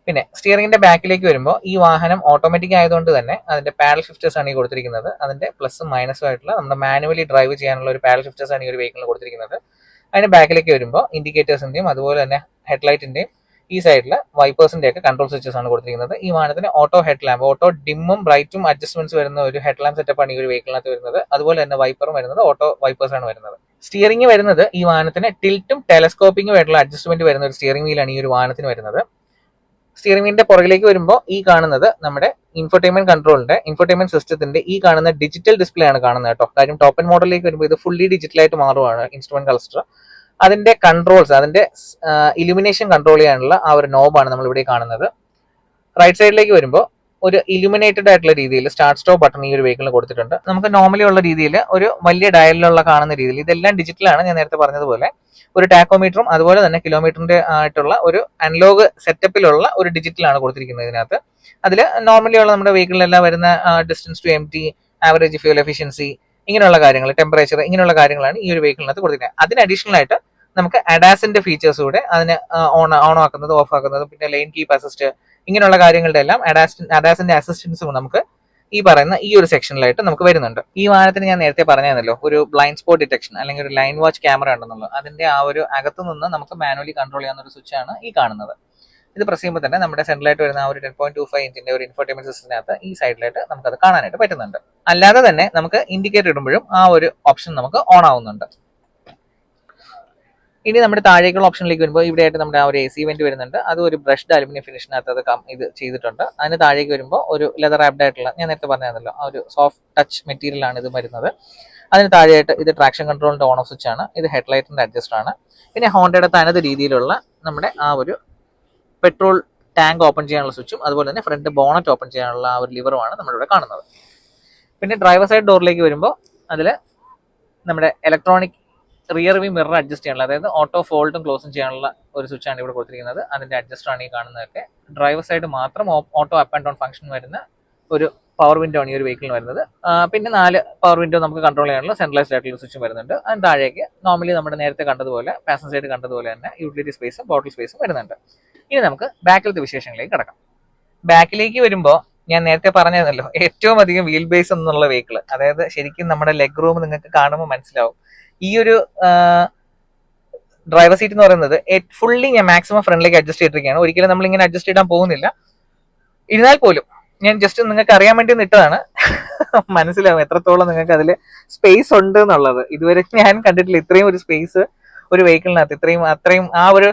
[SPEAKER 1] പിന്നെ സ്റ്റിയറിംഗിന്റെ ബാക്കിലേക്ക് വരുമ്പോൾ ഈ വാഹനം ഓട്ടോമാറ്റിക് ആയതുകൊണ്ട് തന്നെ അതിന്റെ പാഡൽ ഷിഫ്റ്റേഴ്സ് ആണ് ഈ കൊടുത്തിരിക്കുന്നത്. അതിന്റെ പ്ലസും മൈനസും ആയിട്ടുള്ള നമ്മുടെ മാനുവലി ഡ്രൈവ് ചെയ്യാനുള്ള ഒരു പാഡൽ ഷിഫ്റ്റേഴ്സ് ആണ് ഈ ഒരു വെഹിക്കിളിൽ കൊടുത്തിരിക്കുന്നത്. അതിന്റെ ബാക്കിലേക്ക് വരുമ്പോൾ ഇൻഡിക്കേറ്റേഴ്സിന്റെയും അതുപോലെ തന്നെ ഹെഡ്ലൈറ്റിന്റെയും ഈ സൈഡിൽ വൈപ്പേഴ്സിന്റെ ഒക്കെ കൺട്രോൾ സ്വിച്ചസ് ആണ് കൊടുത്തിരിക്കുന്നത്. ഈ വാഹനത്തിന് ഓട്ടോ ഹെഡ് ലാമ്പ്, ഓട്ടോ ഡിമ്മും ബ്രൈറ്റും അഡ്ജസ്റ്റ്മെന്റ്സ് വരുന്ന ഒരു ഹെഡ് ലാമ്പ് സെറ്റപ്പ് ആണ് ഈ ഒരു വെഹിക്കിളിനകത്ത് വരുന്നത്. അതുപോലെ തന്നെ വൈപ്പറും വരുന്നത് ഓട്ടോ വൈപ്പേഴ്സ് ആണ് വരുന്നത്. സ്റ്റിയറിംഗ് വരുന്നത് ഈ വാഹനത്തിന് ടിൽറ്റും ടെലസ്കോപ്പിംഗും ആയിട്ടുള്ള അഡ്ജസ്റ്റ്മെന്റ് വരുന്ന ഒരു സ്റ്റിയറിംഗ് വീലാണ് ഈ ഒരു വാഹനത്തിന് വരുന്നത്. സ്റ്റിയറിംഗ് വീലിന്റെ പുറകിലേക്ക് വരുമ്പോൾ ഈ കാണുന്നത് നമ്മുടെ ഇൻഫോർടൈൻമെന്റ് സിസ്റ്റത്തിന്റെ ഈ കാണുന്ന ഡിജിറ്റൽ ഡിസ്പ്ലേ ആണ് കാണുന്നത് കേട്ടോ. കാര്യം ടോപ്പ് ആൻഡ് മോഡലിലേക്ക് വരുമ്പോൾ ഇത് ഫുള്ളി ഡിജിറ്റൽ ആയിട്ട് മാറുവാണ് ഇൻസ്ട്രുമെന്റ് ക്ലസ്റ്റർ. അതിന്റെ കൺട്രോൾസ്, അതിന്റെ ഇലുമിനേഷൻ കൺട്രോൾ ചെയ്യാനുള്ള ആ ഒരു നോബാണ് നമ്മൾ ഇവിടെ കാണുന്നത്. റൈറ്റ് സൈഡിലേക്ക് വരുമ്പോൾ ഒരു ഇലുമിനേറ്റഡ് ആയിട്ടുള്ള രീതിയിൽ സ്റ്റാർട്ട് സ്റ്റോപ്പ് ബട്ടൺ ഈ ഒരു വെഹിക്കിളിന് കൊടുത്തിട്ടുണ്ട്. നമുക്ക് നോർമലി ഉള്ള രീതിയിൽ ഒരു വലിയ ഡയലിലുള്ള കാണുന്ന രീതിയിൽ ഇതെല്ലാം ഡിജിറ്റലാണ്. ഞാൻ നേരത്തെ പറഞ്ഞതുപോലെ ഒരു ടാക്കോമീറ്ററും അതുപോലെ തന്നെ കിലോമീറ്ററിന്റെ ആയിട്ടുള്ള ഒരു അനലോഗ് സെറ്റപ്പിലുള്ള ഒരു ഡിജിറ്റലാണ് കൊടുത്തിരിക്കുന്നത് ഇതിനകത്ത്. അതിൽ നോർമലി ഉള്ള നമ്മുടെ വെഹിക്കിളിലെല്ലാം വരുന്ന distance to empty, average fuel efficiency, ഇങ്ങനെയുള്ള കാര്യങ്ങൾ, ടെമ്പറേച്ചർ, ഇങ്ങനെയുള്ള കാര്യങ്ങളാണ് ഈ ഒരു വെഹിക്കിളിനകത്ത് കൊടുത്തിരിക്കുന്നത്. അതിന് അഡീഷണൽ ആയിട്ട് നമുക്ക് അഡാസിന്റെ ഫീച്ചേഴ്സ് കൂടെ അതിന് ഓൺ ആക്കുന്നത്, ഓഫ് ആക്കുന്നത്, പിന്നെ ലൈൻ കീപ്പ് അസിസ്റ്റ്, ഇങ്ങനെയുള്ള കാര്യങ്ങളുടെ എല്ലാം അഡാസിന്റെ അസിസ്റ്റൻസും നമുക്ക് ഈ പറയുന്ന ഈ ഒരു സെക്ഷനിലായിട്ട് നമുക്ക് വരുന്നുണ്ട്. ഈ വാഹനത്തിന് ഞാൻ നേരത്തെ പറഞ്ഞല്ലോ ഒരു ബ്ലൈൻഡ് സ്പോട്ട് ഡിറ്റക്ഷൻ അല്ലെങ്കിൽ ഒരു ലൈൻ വാച്ച് ക്യാമറ ഉണ്ടെന്നുള്ളത്. അതിന്റെ ആ ഒരു അകത്തു നിന്ന് നമുക്ക് മാനുവലി കൺട്രോൾ ചെയ്യാവുന്ന ഒരു സ്വിച്ച് ആണ് ഈ കാണുന്നത്. ഇത് പ്രസ് ചെയ്യുമ്പോൾ തന്നെ നമ്മുടെ സെൻട്രലായിട്ട് വരുന്ന ആ ഒരു 10.25 ഇഞ്ചിന്റെ ഒരു ഇൻഫോർടൈൻമെന്റ് സിസ്റ്റത്തിനകത്ത് ഈ സൈഡിലായിട്ട് നമുക്കത് കാണാനായിട്ട് പറ്റുന്നുണ്ട്. അല്ലാതെ തന്നെ നമുക്ക് ഇൻഡിക്കേറ്റർ ഇടുമ്പോഴും ആ ഒരു ഓപ്ഷൻ നമുക്ക് ഓൺ ആവുന്നുണ്ട്. ഇനി നമ്മുടെ താഴേക്കുള്ള ഓപ്ഷനിലേക്ക് വരുമ്പോൾ ഇവിടെ ആയിട്ട് നമ്മുടെ ആ ഒരു AC വെന്റ് വരുന്നുണ്ട്. അത് ഒരു ബ്രഷ്ഡ് അലുമിനിയം ഫിനിഷിനകത്ത് അത് ഇത് ചെയ്തിട്ടുണ്ട്. അതിന് താഴേക്ക് വരുമ്പോൾ ഒരു ലെതർ ആപ്ഡ് ആയിട്ടുള്ള, ഞാൻ നേരത്തെ പറഞ്ഞല്ലോ, ആ ഒരു സോഫ്റ്റ് ടച്ച് മെറ്റീരിയൽ ആണ് ഇത് വരുന്നത്. അതിന് താഴെയായിട്ട് ഇത് ട്രാക്ഷൻ കൺട്രോളിന്റെ ഓൺ ഓഫ് സ്വിച്ച് ആണ്. ഇത് ഹെഡ്ലൈറ്റിന്റെ അഡ്ജസ്റ്റർ ആണ്. പിന്നെ ഹോണ്ടയുടെ തനത് രീതിയിലുള്ള നമ്മുടെ ആ ഒരു പെട്രോൾ ടാങ്ക് ഓപ്പൺ ചെയ്യാനുള്ള സ്വിച്ചും അതുപോലെ തന്നെ ഫ്രണ്ട് ബോണറ്റ് ഓപ്പൺ ചെയ്യാനുള്ള ആ ഒരു ലിവറുമാണ് നമ്മളിവിടെ കാണുന്നത്. പിന്നെ ഡ്രൈവർ സൈഡ് ഡോറിലേക്ക് വരുമ്പോൾ അതിൽ നമ്മുടെ electronic rear view mirror adjust ചെയ്യാനുള്ള, അതായത് ഓട്ടോ ഫോൾഡും ക്ലോസും ചെയ്യാനുള്ള ഒരു സ്വിച്ചാണ് ഇവിടെ കൊടുത്തിരിക്കുന്നത്. അതിന്റെ അഡ്ജസ്റ്റർ ആണ് ഈ കാണുന്നതൊക്കെ. ഡ്രൈവർ സൈഡ് മാത്രം auto up and down function വരുന്ന ഒരു പവർ വിൻഡോ ആണ് ഈ ഒരു വെഹിക്കിളിന് വരുന്നത്. പിന്നെ 4 പവർ വിൻഡോ നമുക്ക് കൺട്രോൾ ചെയ്യാനുള്ള സെൻട്രലൈസ്ഡ് ആയിട്ടുള്ള സ്വിച്ചും വരുന്നുണ്ട്. അതിന് താഴേക്ക് നോർമലി നമ്മുടെ നേരത്തെ കണ്ടതുപോലെ പാസഞ്ചർ സൈഡ് കണ്ടതുപോലെ തന്നെ യൂട്ടിലിറ്റി സ്പേസും ബോട്ടിൽ സ്പേസും വരുന്നുണ്ട്. ഇനി നമുക്ക് ബാക്കിലത്തെ വിശേഷങ്ങളിലേക്ക് കിടക്കാം. ബാക്കിലേക്ക് വരുമ്പോൾ ഞാൻ നേരത്തെ പറഞ്ഞതല്ലോ ഏറ്റവും അധികം വീൽ ബേസ് എന്നുള്ള വെഹിക്കിൾ, അതായത് ശരിക്കും നമ്മുടെ ലെഗ് റൂം നിങ്ങൾക്ക് കാണുമ്പോൾ മനസ്സിലാവും. ഈ ഒരു ഡ്രൈവർ സീറ്റ് എന്ന് പറയുന്നത് ഫുള്ളി ഞാൻ മാക്സിമം ഫ്രണ്ടിലേക്ക് അഡ്ജസ്റ്റ് ചെയ്തിരിക്കുകയാണ്. ഒരിക്കലും നമ്മൾ ഇങ്ങനെ അഡ്ജസ്റ്റ് ചെയ്യാൻ പോകുന്നില്ല. ഇരുന്നാൽ പോലും ഞാൻ ജസ്റ്റ് നിങ്ങൾക്ക് അറിയാൻ വേണ്ടി നിട്ടതാണ്. മനസ്സിലാവും എത്രത്തോളം നിങ്ങൾക്ക് അതിൽ സ്പേസ് ഉണ്ട് എന്നുള്ളത്. ഇതുവരെ ഞാൻ കണ്ടിട്ടില്ല ഇത്രയും ഒരു സ്പേസ് ഒരു വെഹിക്കിളിനകത്ത്, അത്രയും ആ ഒരു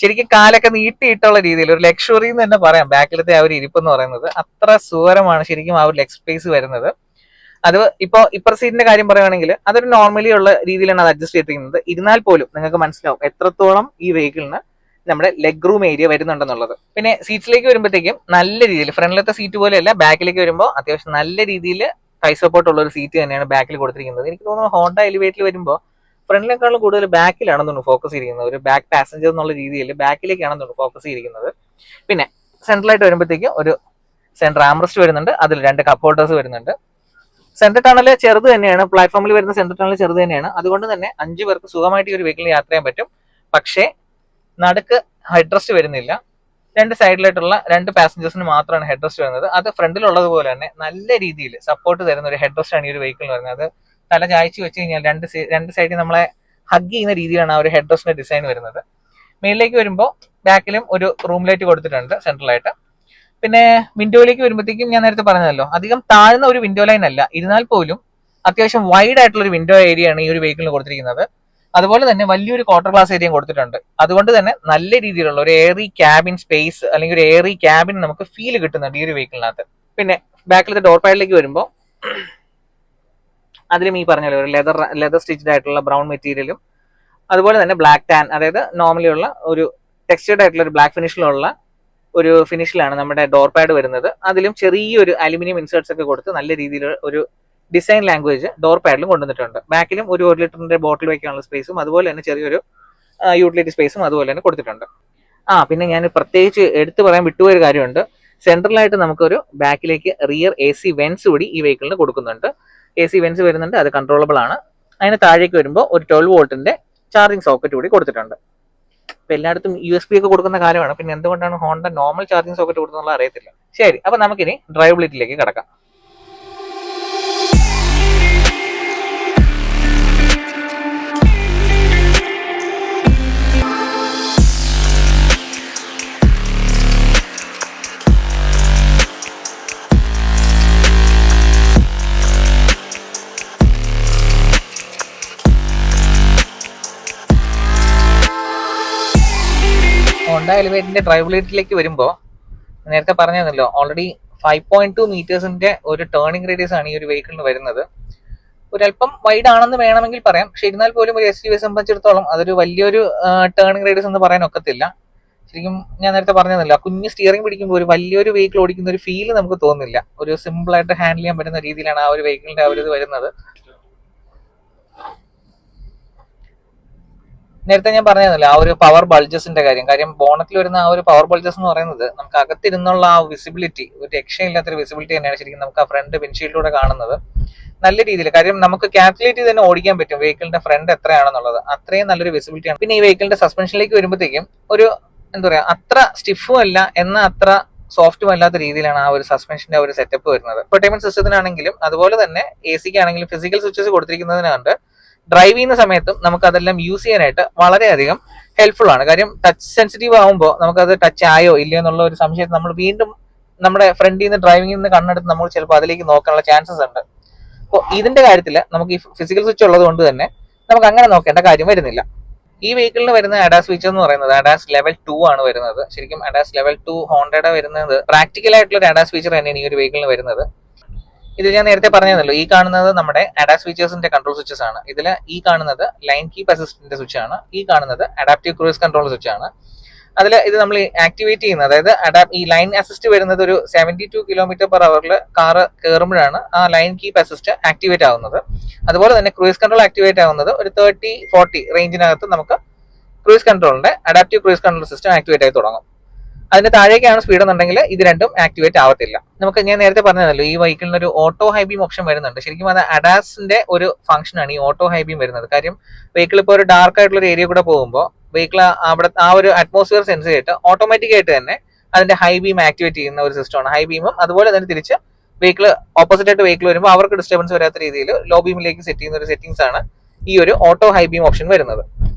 [SPEAKER 1] ശരിക്കും കാലൊക്കെ നീട്ടിയിട്ടുള്ള രീതിയിൽ ഒരു ലക്ഷറി എന്ന് തന്നെ പറയാം. ബാക്കിലത്തെ ആ ഒരു ഇരിപ്പ് എന്ന് പറയുന്നത് അത്ര സുഖകരമാണ് ശരിക്കും ആ ഒരു ലെഗ് സ്പേസ് വരുന്നത്. അത് ഇപ്പോൾ ഇപ്പർ സീറ്റിന്റെ കാര്യം പറയുകയാണെങ്കിൽ അതൊരു നോർമലി ഉള്ള രീതിയിലാണ് അത് അഡ്ജസ്റ്റ് ചെയ്തിരിക്കുന്നത്. ഇരുന്നാൽ പോലും നിങ്ങൾക്ക് മനസ്സിലാവും എത്രത്തോളം ഈ വെഹിക്കിളിന് നമ്മുടെ ലെഗ് റൂം ഏരിയ വരുന്നുണ്ടെന്നുള്ളത്. പിന്നെ സീറ്റ്സിലേക്ക് വരുമ്പോഴത്തേക്കും നല്ല രീതിയിൽ ഫ്രണ്ടിലത്തെ സീറ്റ് പോലെയല്ല, ബാക്കിലേക്ക് വരുമ്പോൾ അത്യാവശ്യം നല്ല രീതിയിൽ കൈ സപ്പോർട്ട് ഉള്ള ഒരു സീറ്റ് തന്നെയാണ് ബാക്കിൽ കൊടുത്തിരിക്കുന്നത്. എനിക്ക് തോന്നുന്നു ഹോണ്ട എലിവേറ്റിൽ വരുമ്പോൾ ഫ്രണ്ടിനേക്കാളും കൂടുതൽ ബാക്കിലാണെന്ന് ഫോക്കസ് ചെയ്തിരിക്കുന്നത്. ഒരു ബാക്ക് പാസഞ്ചർ എന്നുള്ള രീതിയിൽ ബാക്കിലേക്കാണെന്ന് ഫോക്കസ് ചെയ്തിരിക്കുന്നത്. പിന്നെ സെൻട്രലായിട്ട് വരുമ്പോഴത്തേക്കും ഒരു സെൻട്രൽ ആംറസ്റ്റ് വരുന്നുണ്ട്. അതിൽ 2 കപ്പ് ഹോൾഡേഴ്സ് വരുന്നുണ്ട്. സെൻട്രൽ ടണൽ ചെറുത് തന്നെയാണ്, പ്ലാറ്റ്ഫോമിൽ വരുന്ന സെൻട്രൽ ടണൽ ചെറുത് തന്നെയാണ്. അതുകൊണ്ട് തന്നെ 5 പേർക്ക് സുഖമായിട്ട് ഈ ഒരു വെഹിക്കിളിൽ യാത്ര ചെയ്യാൻ പറ്റും. പക്ഷേ നടുക്ക് ഹെഡ് റെസ്റ്റ് വരുന്നില്ല. 2 സൈഡിലായിട്ടുള്ള 2 പാസഞ്ചേഴ്സിന് മാത്രമാണ് ഹെഡ് റെസ്റ്റ് വരുന്നത്. അത് ഫ്രണ്ടിലുള്ളതുപോലെ തന്നെ നല്ല രീതിയിൽ സപ്പോർട്ട് തരുന്ന ഒരു ഹെഡ് റെസ്റ്റ് ആണ് ഈ ഒരു വെഹിക്കിളിൽ വരുന്നത്. അത് തല ചായച്ച് വെച്ച് കഴിഞ്ഞാൽ രണ്ട് സൈഡിൽ നമ്മളെ ഹഗ് ചെയ്യുന്ന രീതിയിലാണ് ആ ഒരു ഹെഡ് റെസ്റ്റിന്റെ ഡിസൈൻ വരുന്നത്. മേലിലേക്ക് വരുമ്പോൾ ബാക്കിലും ഒരു റൂം ലൈറ്റ് കൊടുത്തിട്ടുണ്ട് സെൻട്രലായിട്ട്. പിന്നെ വിൻഡോയിലേക്ക് വരുമ്പോഴത്തേക്കും ഞാൻ നേരത്തെ പറഞ്ഞല്ലോ അധികം താഴ്ന്ന ഒരു വിൻഡോ ലൈൻ അല്ല, ഇരുന്നാൽ പോലും അത്യാവശ്യം വൈഡ് ആയിട്ടുള്ള ഒരു വിൻഡോ ഏരിയ ആണ് ഈ ഒരു വെഹിക്കിളിന് കൊടുത്തിരിക്കുന്നത്. അതുപോലെ തന്നെ വലിയൊരു ക്വാർട്ടർ ഗ്ലാസ് ഏരിയയും കൊടുത്തിട്ടുണ്ട്. അതുകൊണ്ട് തന്നെ നല്ല രീതിയിലുള്ള ഒരു എയറി ക്യാബിൻ സ്പേസ് അല്ലെങ്കിൽ ഒരു എയറി ക്യാബിൻ നമുക്ക് ഫീൽ കിട്ടുന്നുണ്ട് ഈ ഒരു വെഹിക്കിളിനകത്ത്. പിന്നെ ബാക്കിലത്തെ ഡോർ പാഡിലേക്ക് വരുമ്പോൾ അതിലും ഈ പറഞ്ഞല്ലോ ഒരു ലെതർ സ്റ്റിച്ച്ഡ് ആയിട്ടുള്ള ബ്രൗൺ മെറ്റീരിയലും അതുപോലെ തന്നെ ബ്ലാക്ക് ടാൻ, അതായത് നോർമലി ഉള്ള ഒരു ടെക്സ്ചേർഡ് ആയിട്ടുള്ള ഒരു ബ്ലാക്ക് ഫിനിഷിലുള്ള ഒരു ഫിനിഷിലാണ് നമ്മുടെ ഡോർ പാഡ് വരുന്നത്. അതിലും ചെറിയൊരു അലുമിനിയം ഇൻസേർട്സ് ഒക്കെ കൊടുത്ത് നല്ല രീതിയിൽ ഒരു ഡിസൈൻ ലാംഗ്വേജ് ഡോർ പാഡിലും കൊണ്ടുവന്നിട്ടുണ്ട്. ബാക്കിലും ഒരു 1 ലിറ്ററിന്റെ ബോട്ടിൽ വയ്ക്കാനുള്ള സ്പേസും അതുപോലെ തന്നെ ചെറിയൊരു യൂട്ടിലിറ്റി സ്പേസും അതുപോലെ തന്നെ കൊടുത്തിട്ടുണ്ട്. പിന്നെ ഞാൻ പ്രത്യേകിച്ച് എടുത്തു പറയാൻ വിട്ടുപോയൊരു കാര്യമുണ്ട്. സെൻട്രലായിട്ട് നമുക്കൊരു ബാക്കിലേക്ക് റിയർ AC വെന്റ്സ് കൂടി ഈ വെഹിക്കിളിന് കൊടുക്കുന്നുണ്ട്. AC വെന്റ്സ് വരുന്നുണ്ട്, അത് കൺട്രോളബിൾ ആണ്. അതിന് താഴേക്ക് വരുമ്പോൾ ഒരു 12 വോൾട്ടിന്റെ ചാർജിങ് സോക്കറ്റ് കൂടി കൊടുത്തിട്ടുണ്ട്. ഇപ്പൊ എല്ലായിടത്തും USB ഒക്കെ കൊടുക്കുന്ന കാര്യമാണ്. പിന്നെ എന്തുകൊണ്ടാണ് ഹോണ്ട നോർമൽ ചാർജിങ് സോക്കറ്റ് കൊടുക്കുന്നത് അറിയത്തില്ല. ശരി, അപ്പൊ നമുക്കിനി ഡ്രൈവബിലിറ്റിയിലേക്ക് കടക്കാം. ഹോണ്ട എലിവേറ്റിന്റെ ഡ്രൈവബിലിറ്റിയിലേക്ക് വരുമ്പോൾ നേരത്തെ പറഞ്ഞല്ലോ ഓൾറെഡി 5.2 മീറ്റേഴ്സിന്റെ ഒരു ടേണിംഗ് റേഡിയസ് ആണ് ഈ ഒരു വെഹിക്കിളിന് വരുന്നത്. ഒരല്പം വൈഡ് ആണെന്ന് വേണമെങ്കിൽ പറയാം. പക്ഷെ ഇരുന്നാൽ പോലും ഒരു SUV സംബന്ധിച്ചിടത്തോളം അതൊരു വലിയൊരു ടേണിംഗ് റേഡിയസ് എന്ന് പറയാൻ ഒക്കത്തില്ല. ശരിക്കും ഞാൻ നേരത്തെ പറഞ്ഞതല്ല, കുഞ്ഞ് സ്റ്റിയറിംഗ് പിടിക്കുമ്പോൾ ഒരു വലിയൊരു വെഹിക്കിൾ ഓടിക്കുന്ന ഒരു ഫീൽ നമുക്ക് തോന്നുന്നില്ല. ഒരു സിമ്പിൾ ആയിട്ട് ഹാൻഡിൽ ചെയ്യാൻ പറ്റുന്ന രീതിയിലാണ് ആ ഒരു വെഹിക്കിളിന്റെ ആ ഒരു ഇത് വരുന്നത്. നേരത്തെ ഞാൻ പറഞ്ഞതല്ല ആ ഒരു പവർ ബൾജസിന്റെ കാര്യം ബോണറ്റിൽ വരുന്ന ആ ഒരു പവർ ബൾജസ് എന്ന് പറയുന്നത് നമുക്ക് അകത്തിരുന്നുള്ള ആ വിസിബിലിറ്റി ഒരു രക്ഷയില്ലാത്തൊരു വിസിബിലിറ്റി തന്നെയാണ് ശരിക്കും നമുക്ക് ആ ഫ്രണ്ട് വിൻഷീൽഡിലൂടെ കാണുന്നത്. നല്ല രീതിയിൽ കാര്യം നമുക്ക് കാൽക്കുലേറ്റ് ചെയ്ത് തന്നെ ഓടിക്കാൻ പറ്റും വെഹിക്കിളിന്റെ ഫ്രണ്ട് എത്രയാണെന്നുള്ളത്. അത്രയും നല്ലൊരു വിസിബിലിറ്റി ആണ്. പിന്നെ ഈ വെഹിക്കിളിന്റെ സസ്പെൻഷനിലേക്ക് വരുമ്പോഴത്തേക്കും ഒരു എന്താ പറയാ, അത്ര സ്റ്റിഫും അല്ല എന്നാൽ അത്ര സോഫ്റ്റും അല്ലാത്ത രീതിയിലാണ് ആ ഒരു സസ്പെൻഷന്റെ ഒരു സെറ്റപ്പ് വരുന്നത്. ഇൻഫോർടൈൻമെന്റ് സിസ്റ്റത്തിനാണെങ്കിലും അതുപോലെ തന്നെ AC ആണെങ്കിലും ഫിസിക്കൽ സ്വിച്ചസ് കൊടുത്തിരിക്കുന്നതിനാണ്ട് ഡ്രൈവ് ചെയ്യുന്ന സമയത്തും നമുക്ക് അതെല്ലാം യൂസ് ചെയ്യാനായിട്ട് വളരെയധികം ഹെൽപ്ഫുൾ ആണ്. കാര്യം ടച്ച് സെൻസിറ്റീവ് ആകുമ്പോൾ നമുക്കത് ടച്ച് ആയോ ഇല്ലയോ എന്നുള്ള ഒരു സംശയത്തിൽ നമ്മൾ വീണ്ടും നമ്മുടെ ഫ്രണ്ടിൽ നിന്ന് ഡ്രൈവിംഗിൽ നിന്ന് കണ്ണെടുത്ത് നമ്മൾ ചിലപ്പോൾ അതിലേക്ക് നോക്കാനുള്ള ചാൻസസ് ഉണ്ട്. അപ്പോൾ ഇതിന്റെ കാര്യത്തിൽ നമുക്ക് ഈ ഫിസിക്കൽ സ്വിച്ച് ഉള്ളത് കൊണ്ട് തന്നെ നമുക്ക് അങ്ങനെ നോക്കേണ്ട കാര്യം വരുന്നില്ല. ഈ വെഹിക്കിളിന് വരുന്ന അഡാസ് ഫീച്ചർ എന്ന് പറയുന്നത് അഡാസ് ലെവൽ 2 ആണ് വരുന്നത്. ശരിക്കും അഡാസ് ലെവൽ 2 ഹോണ്ടയുടെ വരുന്നത് പ്രാക്ടിക്കൽ ആയിട്ടുള്ള ഒരു അഡാസ് ഫീച്ചർ തന്നെയാണ് ഈ ഒരു വെഹിക്കിളിന് വരുന്നത്. ഇത് ഞാൻ നേരത്തെ പറഞ്ഞതല്ലോ, ഈ കാണുന്നത് നമ്മുടെ അഡാസ് ഫീച്ചേഴ്സിന്റെ കൺട്രോൾ സ്വിച്ചസ് ആണ്. ഇതിൽ ഈ കാണുന്നത് ലൈൻ കീപ്പ് അസിസ്റ്റന്റിന്റെ സ്വിച്ച് ആണ്. ഈ കാണുന്നത് അഡാപ്റ്റീവ് ക്രൂയിസ് കൺട്രോൾ സ്വിച്ച് ആണ്. അതിൽ ഇത് നമ്മൾ ആക്ടിവേറ്റ് ചെയ്യുന്നത്, അതായത് ഈ ലൈൻ അസിസ്റ്റ് വരുന്നത് ഒരു 72 km/h കാറ് കയറുമ്പോഴാണ് ആ ലൈൻ കീപ്പ് അസിസ്റ്റ് ആക്ടിവേറ്റ് ആവുന്നത്. അതുപോലെ തന്നെ ക്രൂയിസ് കൺട്രോൾ ആക്ടിവേറ്റ് ആവുന്നത് ഒരു 30-40 റേഞ്ചിനകത്ത് നമുക്ക് ക്രൂയിസ് കൺട്രോളിന്റെ adaptive cruise control system activate ആയി തുടങ്ങും. അതിന്റെ താഴേക്കാണ് സ്പീഡ് എന്നുണ്ടെങ്കിൽ ഇത് രണ്ടും ആക്ടിവേറ്റ് ആവത്തില്ല. നമുക്ക് ഞാൻ നേരത്തെ പറഞ്ഞതല്ലോ, ഈ വെഹിക്കിളിന് ഒരു ഓട്ടോ ഹൈ ബീം ഓപ്ഷൻ വരുന്നുണ്ട്. ശരിക്കും അത് അഡാസിന്റെ ഒരു ഫംഗ്ഷനാണ് ഈ ഓട്ടോ ഹൈ ബീം വരുന്നത്. കാര്യം വെഹിക്കിൾ ഇപ്പോൾ ഒരു ഡാർക്ക് ആയിട്ടുള്ള ഒരു ഏരിയ കൂടെ പോകുമ്പോൾ വെഹിക്കിൾ അവിടെ ആ ഒരു അറ്റ്മോസ്ഫിയർ സെൻസ് ചെയ്തിട്ട് ഓട്ടോമാറ്റിക് ആയിട്ട് തന്നെ അതിന്റെ ഹൈ ബീം ആക്ടിവേറ്റ് ചെയ്യുന്ന ഒരു സിസ്റ്റമാണ്. ഹൈ ബീമും അതുപോലെ തന്നെ തിരിച്ച് വെഹിക്കിൾ ഓപ്പോസിറ്റ് ആയിട്ട് വെഹിക്കിൾ വരുമ്പോൾ അവർക്ക് ഡിസ്റ്റർബൻസ് വരാത്ത രീതിയിൽ ലോ ബീമിലേക്ക് സെറ്റ് ചെയ്യുന്ന ഒരു സെറ്റിംഗ്സ് ആണ് ഈ ഒരു ഓട്ടോ ഹൈ ബീം ഓപ്ഷൻ വരുന്നത്.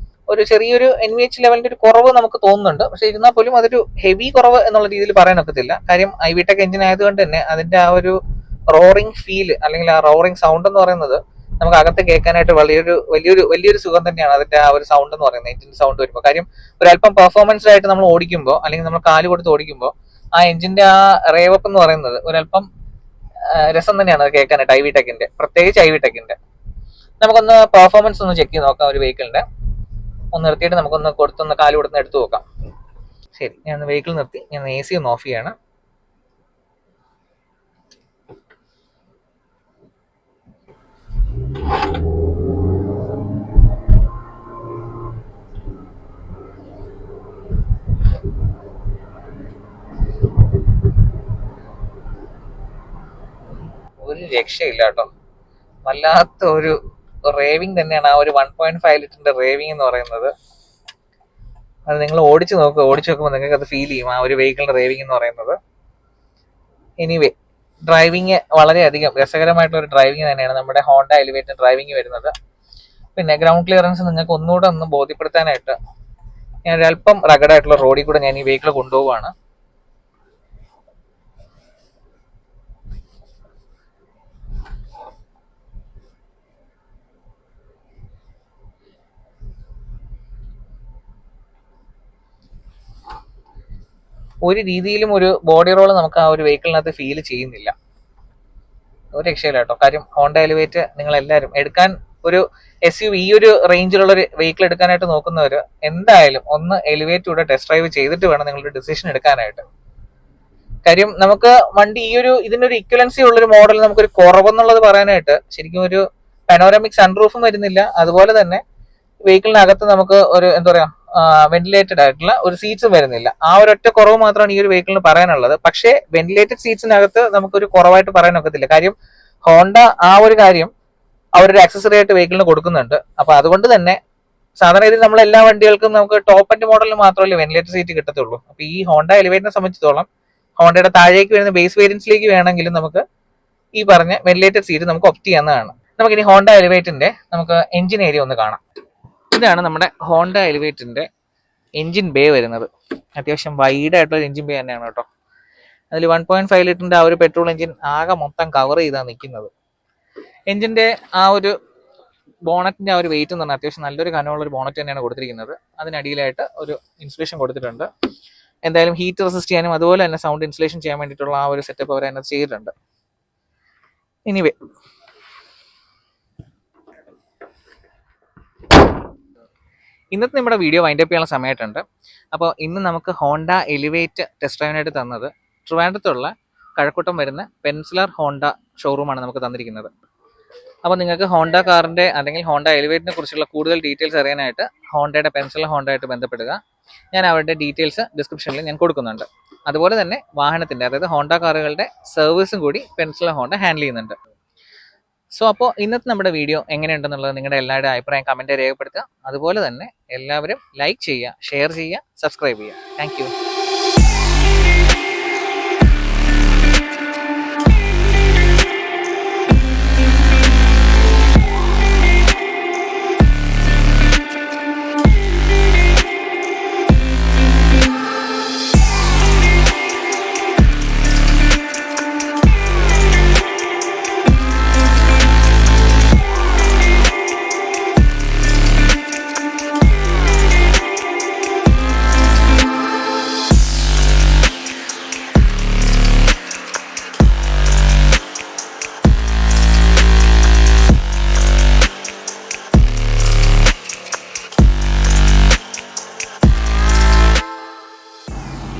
[SPEAKER 1] ഒരു ചെറിയൊരു NVH ലെവലിന്റെ ഒരു കുറവ് നമുക്ക് തോന്നുന്നുണ്ട്. പക്ഷെ ഇരുന്നാൽ പോലും അതൊരു ഹെവി കുറവ് എന്നുള്ള രീതിയിൽ പറയാൻ ഒക്കത്തില്ല. കാര്യം IVTEC എഞ്ചിൻ ആയതുകൊണ്ട് തന്നെ അതിന്റെ ആ ഒരു റോറിംഗ് ഫീല് അല്ലെങ്കിൽ ആ റോറിംഗ് സൗണ്ട് എന്ന് പറയുന്നത് നമുക്ക് അകത്ത് കേൾക്കാനായിട്ട് വലിയൊരു സുഖം തന്നെയാണ് അതിന്റെ ആ ഒരു സൗണ്ട് എന്ന് പറയുന്നത്, എഞ്ചിൻ സൗണ്ട് വരുമ്പോൾ. കാര്യം ഒരല്പം പെർഫോമൻസ് ആയിട്ട് നമ്മൾ ഓടിക്കുമ്പോൾ അല്ലെങ്കിൽ നമ്മൾ കാല് കൊടുത്ത് ഓടിക്കുമ്പോൾ ആ എഞ്ചിന്റെ ആ റേവപ്പ് എന്ന് പറയുന്നത് ഒരല്പം രസം തന്നെയാണ് അത് കേൾക്കാനായിട്ട് IVTECന്റെ, പ്രത്യേകിച്ച് IVTECന്റെ. നമുക്കൊന്ന് പെർഫോമൻസ് ഒന്ന് ചെക്ക് ചെയ്ത് നോക്കാം ഒരു വെഹിക്കിളിന്റെ. ഒന്ന് നിർത്തിയിട്ട് നമുക്കൊന്ന് കൊടുത്തൊന്ന് കാല് കൊടുത്ത് എടുത്തു നോക്കാം. ശരി, ഞാൻ വെഹിക്കിൾ നിർത്തി, ഞാൻ AC ഒന്ന് ഓഫ് ചെയ്യാണ്. ഒരു രക്ഷയില്ല കേട്ടോ, വല്ലാത്ത ഒരു റേവിംഗ് തന്നെയാണ് ആ ഒരു 1.5 ലിറ്ററിന്റെ റേവിംഗ് എന്ന് പറയുന്നത്. അത് നിങ്ങൾ ഓടിച്ചു നോക്കുമ്പോൾ നിങ്ങൾക്ക് അത് ഫീൽ ചെയ്യും ആ ഒരു വെഹിക്കിളിന്റെ റേവിംഗ് എന്ന് പറയുന്നത്. എനിവേ, ഡ്രൈവിംഗ് വളരെയധികം രസകരമായിട്ടുള്ള ഒരു ഡ്രൈവിംഗ് തന്നെയാണ് നമ്മുടെ ഹോണ്ട എലിവേറ്റർ ഡ്രൈവിംഗ് വരുന്നത്. പിന്നെ ഗ്രൗണ്ട് ക്ലിയറൻസ് നിങ്ങൾക്ക് ഒന്നുകൂടെ ഒന്ന് ബോധ്യപ്പെടുത്താനായിട്ട് ഞാൻ ഒരല്പം റഗഡായിട്ടുള്ള റോഡിൽ കൂടെ ഞാൻ ഈ വെഹിക്കിൾ കൊണ്ടുപോവാണ്. ഒരു രീതിയിലും ഒരു ബോഡി റോൾ നമുക്ക് ആ ഒരു വെഹിക്കിളിനകത്ത് ഫീൽ ചെയ്യുന്നില്ല. ഒരു രക്ഷയില്ല കേട്ടോ. കാര്യം ഹോണ്ട എലിവേറ്റ് നിങ്ങൾ എല്ലാവരും എടുക്കാൻ ഒരു SUV ഈ ഒരു റേഞ്ചിലുള്ള ഒരു വെഹിക്കിൾ എടുക്കാനായിട്ട് നോക്കുന്നവർ എന്തായാലും ഒന്ന് എലിവേറ്റ് കൂടെ ടെസ്റ്റ് ഡ്രൈവ് ചെയ്തിട്ട് വേണം നിങ്ങളൊരു ഡിസിഷൻ എടുക്കാനായിട്ട്. കാര്യം നമുക്ക് വണ്ടി ഈ ഒരു ഇതിന്റെ ഒരു ഇക്വലൻസി ഉള്ളൊരു മോഡൽ നമുക്കൊരു കുറവെന്നുള്ളത് പറയാനായിട്ട് ശരിക്കും ഒരു പനോരാമിക് സൺറൂഫും വരുന്നില്ല. അതുപോലെ തന്നെ വെഹിക്കിളിനകത്ത് നമുക്ക് ഒരു എന്താ പറയാ വെന്റിലേറ്റഡ് ആയിട്ടുള്ള ഒരു സീറ്റ്സും വരുന്നില്ല. ആ ഒരൊറ്റ കുറവ് മാത്രമാണ് ഈ ഒരു വെഹിക്കിളിന് പറയാനുള്ളത്. പക്ഷേ വെന്റിലേറ്റഡ് സീറ്റ്സിനകത്ത് നമുക്കൊരു കുറവായിട്ട് പറയാൻ ഒക്കത്തില്ല. കാര്യം ഹോണ്ട ആ ഒരു കാര്യം അവരൊരു ആക്സസറി ആയിട്ട് വെഹിക്കിളിന് കൊടുക്കുന്നുണ്ട്. അപ്പൊ അതുകൊണ്ട് തന്നെ സാധാരണ ഇതിൽ നമ്മൾ എല്ലാ വണ്ടികൾക്കും നമുക്ക് ടോപ്പ് എൻഡ് മോഡലിൽ മാത്രമല്ലേ വെന്റിലേറ്റർ സീറ്റ് കിട്ടത്തുള്ളൂ. അപ്പൊ ഈ ഹോണ്ട എലിവേറ്റിനെ സംബന്ധിച്ചിടത്തോളം ഹോണ്ടയുടെ താഴേക്ക് വരുന്ന ബേസ് വേരിയൻസിലേക്ക് വേണമെങ്കിലും നമുക്ക് ഈ പറഞ്ഞ വെന്റിലേറ്റഡ് സീറ്റ് നമുക്ക് ഒപ്റ്റ് ചെയ്യാവുന്നതാണ്. നമുക്കിനി ഹോണ്ട എലിവേറ്റിന്റെ നമുക്ക് എഞ്ചിൻ ഏരിയ ഒന്ന് കാണാം. ഇതാണ് നമ്മുടെ ഹോണ്ട എലിവേറ്റിന്റെ എഞ്ചിൻ ബേ വരുന്നത്. അത്യാവശ്യം വൈഡ് ആയിട്ടുള്ള എഞ്ചിൻ ബേ തന്നെയാണ് കേട്ടോ. അതിൽ 1.5 ലിറ്ററിന്റെ ആ ഒരു പെട്രോൾ എഞ്ചിൻ ആകെ മൊത്തം കവർ ചെയ്താണ് നിൽക്കുന്നത്. എഞ്ചിന്റെ ആ ഒരു ബോണറ്റിന്റെ ആ ഒരു വെയിറ്റ് എന്ന് പറഞ്ഞാൽ അത്യാവശ്യം നല്ലൊരു കനമുള്ള ഒരു ബോണറ്റ് തന്നെയാണ് കൊടുത്തിരിക്കുന്നത്. അതിനടിയിലായിട്ട് ഒരു ഇൻസുലേഷൻ കൊടുത്തിട്ടുണ്ട്. എന്തായാലും ഹീറ്റ് റെസിസ്റ്റ് ചെയ്യാനും അതുപോലെ തന്നെ സൗണ്ട് ഇൻസുലേഷൻ ചെയ്യാൻ വേണ്ടിയിട്ടുള്ള ആ ഒരു സെറ്റപ്പ് അവർ അതിനകത്ത് ചെയ്തിട്ടുണ്ട്. എനിവേ, ഇന്നത്തെ നമ്മുടെ വീഡിയോ വൈൻഡപ്പ് ചെയ്യാനുള്ള സമയമായിട്ടുണ്ട്. അപ്പോൾ ഇന്ന് നമുക്ക് ഹോണ്ട എലിവേറ്റ് ടെസ്റ്റ് ഡ്രൈവിനായിട്ട് തന്നത് ട്രിവാൻഡ്രത്തുള്ള കഴക്കൂട്ടം വരുന്ന പെൻസിലർ ഹോണ്ട ഷോറൂമാണ് നമുക്ക് തന്നിരിക്കുന്നത്. അപ്പോൾ നിങ്ങൾക്ക് ഹോണ്ട കാറിൻ്റെ അല്ലെങ്കിൽ ഹോണ്ട എലിവേറ്റിനെ കുറിച്ചുള്ള കൂടുതൽ ഡീറ്റെയിൽസ് അറിയാനായിട്ട് ഹോണ്ടയുടെ പെൻസിലർ ഹോണ്ടയായിട്ട് ബന്ധപ്പെടുക. ഞാൻ അവരുടെ ഡീറ്റെയിൽസ് ഡിസ്ക്രിപ്ഷനിൽ ഞാൻ കൊടുക്കുന്നുണ്ട്. അതുപോലെ തന്നെ വാഹനത്തിൻ്റെ അതായത് ഹോണ്ട കാറുകളുടെ സർവീസും കൂടി പെൻസിലർ ഹോണ്ട ഹാൻഡിൽ ചെയ്യുന്നുണ്ട്. സോ അപ്പോൾ ഇന്നത്തെ നമ്മുടെ വീഡിയോ എങ്ങനെയുണ്ടെന്നുള്ളത് നിങ്ങളുടെ എല്ലാവരുടെ അഭിപ്രായം കമൻറ്റ് രേഖപ്പെടുത്തുക. അതുപോലെ തന്നെ എല്ലാവരും ലൈക്ക് ചെയ്യുക, ഷെയർ ചെയ്യുക, സബ്സ്ക്രൈബ് ചെയ്യുക. Thank you.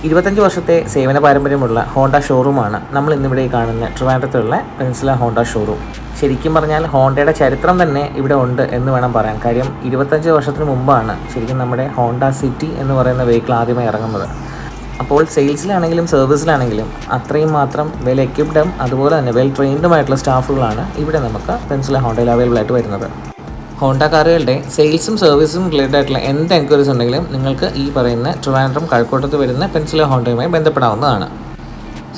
[SPEAKER 1] 25 വർഷത്തെ സേവന പാരമ്പര്യമുള്ള ഹോണ്ട ഷോറൂമാണ് നമ്മൾ ഇന്നിവിടെ കാണുന്ന ട്രിവാൻഡ്രത്തുള്ള പെൻസിലർ ഹോണ്ട ഷോറൂം. ശരിക്കും പറഞ്ഞാൽ ഹോണ്ടയുടെ ചരിത്രം തന്നെ ഇവിടെ ഉണ്ട് എന്ന് വേണം പറയാൻ. കാര്യം 25 വർഷത്തിന് മുമ്പാണ് ശരിക്കും നമ്മുടെ ഹോണ്ട സിറ്റി എന്ന് പറയുന്ന വെഹിക്കിൾ ആദ്യമായി ഇറങ്ങുന്നത്. അപ്പോൾ സെയിൽസിലാണെങ്കിലും സർവീസിലാണെങ്കിലും അത്രയും മാത്രം വെൽ എക്യുപ്ഡും അതുപോലെ തന്നെ വെൽ ട്രെയിൻഡുമായിട്ടുള്ള സ്റ്റാഫുകളാണ് ഇവിടെ നമുക്ക് പെൻസിലർ ഹോണ്ടയിൽ അവൈലബിൾ ആയിട്ട് വരുന്നത്. ഹോണ്ട കാറുകളുടെ സെയിൽസും സർവീസും റിലേറ്റഡ് ആയിട്ടുള്ള എന്ത് എൻക്വയറീസ് ഉണ്ടെങ്കിലും നിങ്ങൾക്ക് ഈ പറയുന്ന ട്രിവാൻഡ്രം കഴക്കൂട്ടത്ത് വരുന്ന പെൻസിലർ ഹോണ്ടയുമായി ബന്ധപ്പെടാവുന്നതാണ്.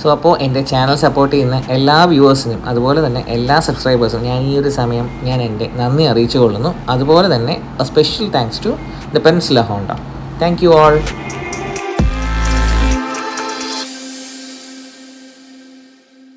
[SPEAKER 1] സോ അപ്പോൾ എൻ്റെ ചാനൽ സപ്പോർട്ട് ചെയ്യുന്ന എല്ലാ വ്യൂവേഴ്സിനും അതുപോലെ തന്നെ എല്ലാ സബ്സ്ക്രൈബേഴ്സും ഞാൻ ഈ ഒരു സമയം ഞാൻ എൻ്റെ നന്ദി അറിയിച്ചു കൊള്ളുന്നു. അതുപോലെ തന്നെ സ്പെഷ്യൽ താങ്ക്സ് ടു ദ പെൻസിലർ ഹോണ്ട. Thank you all.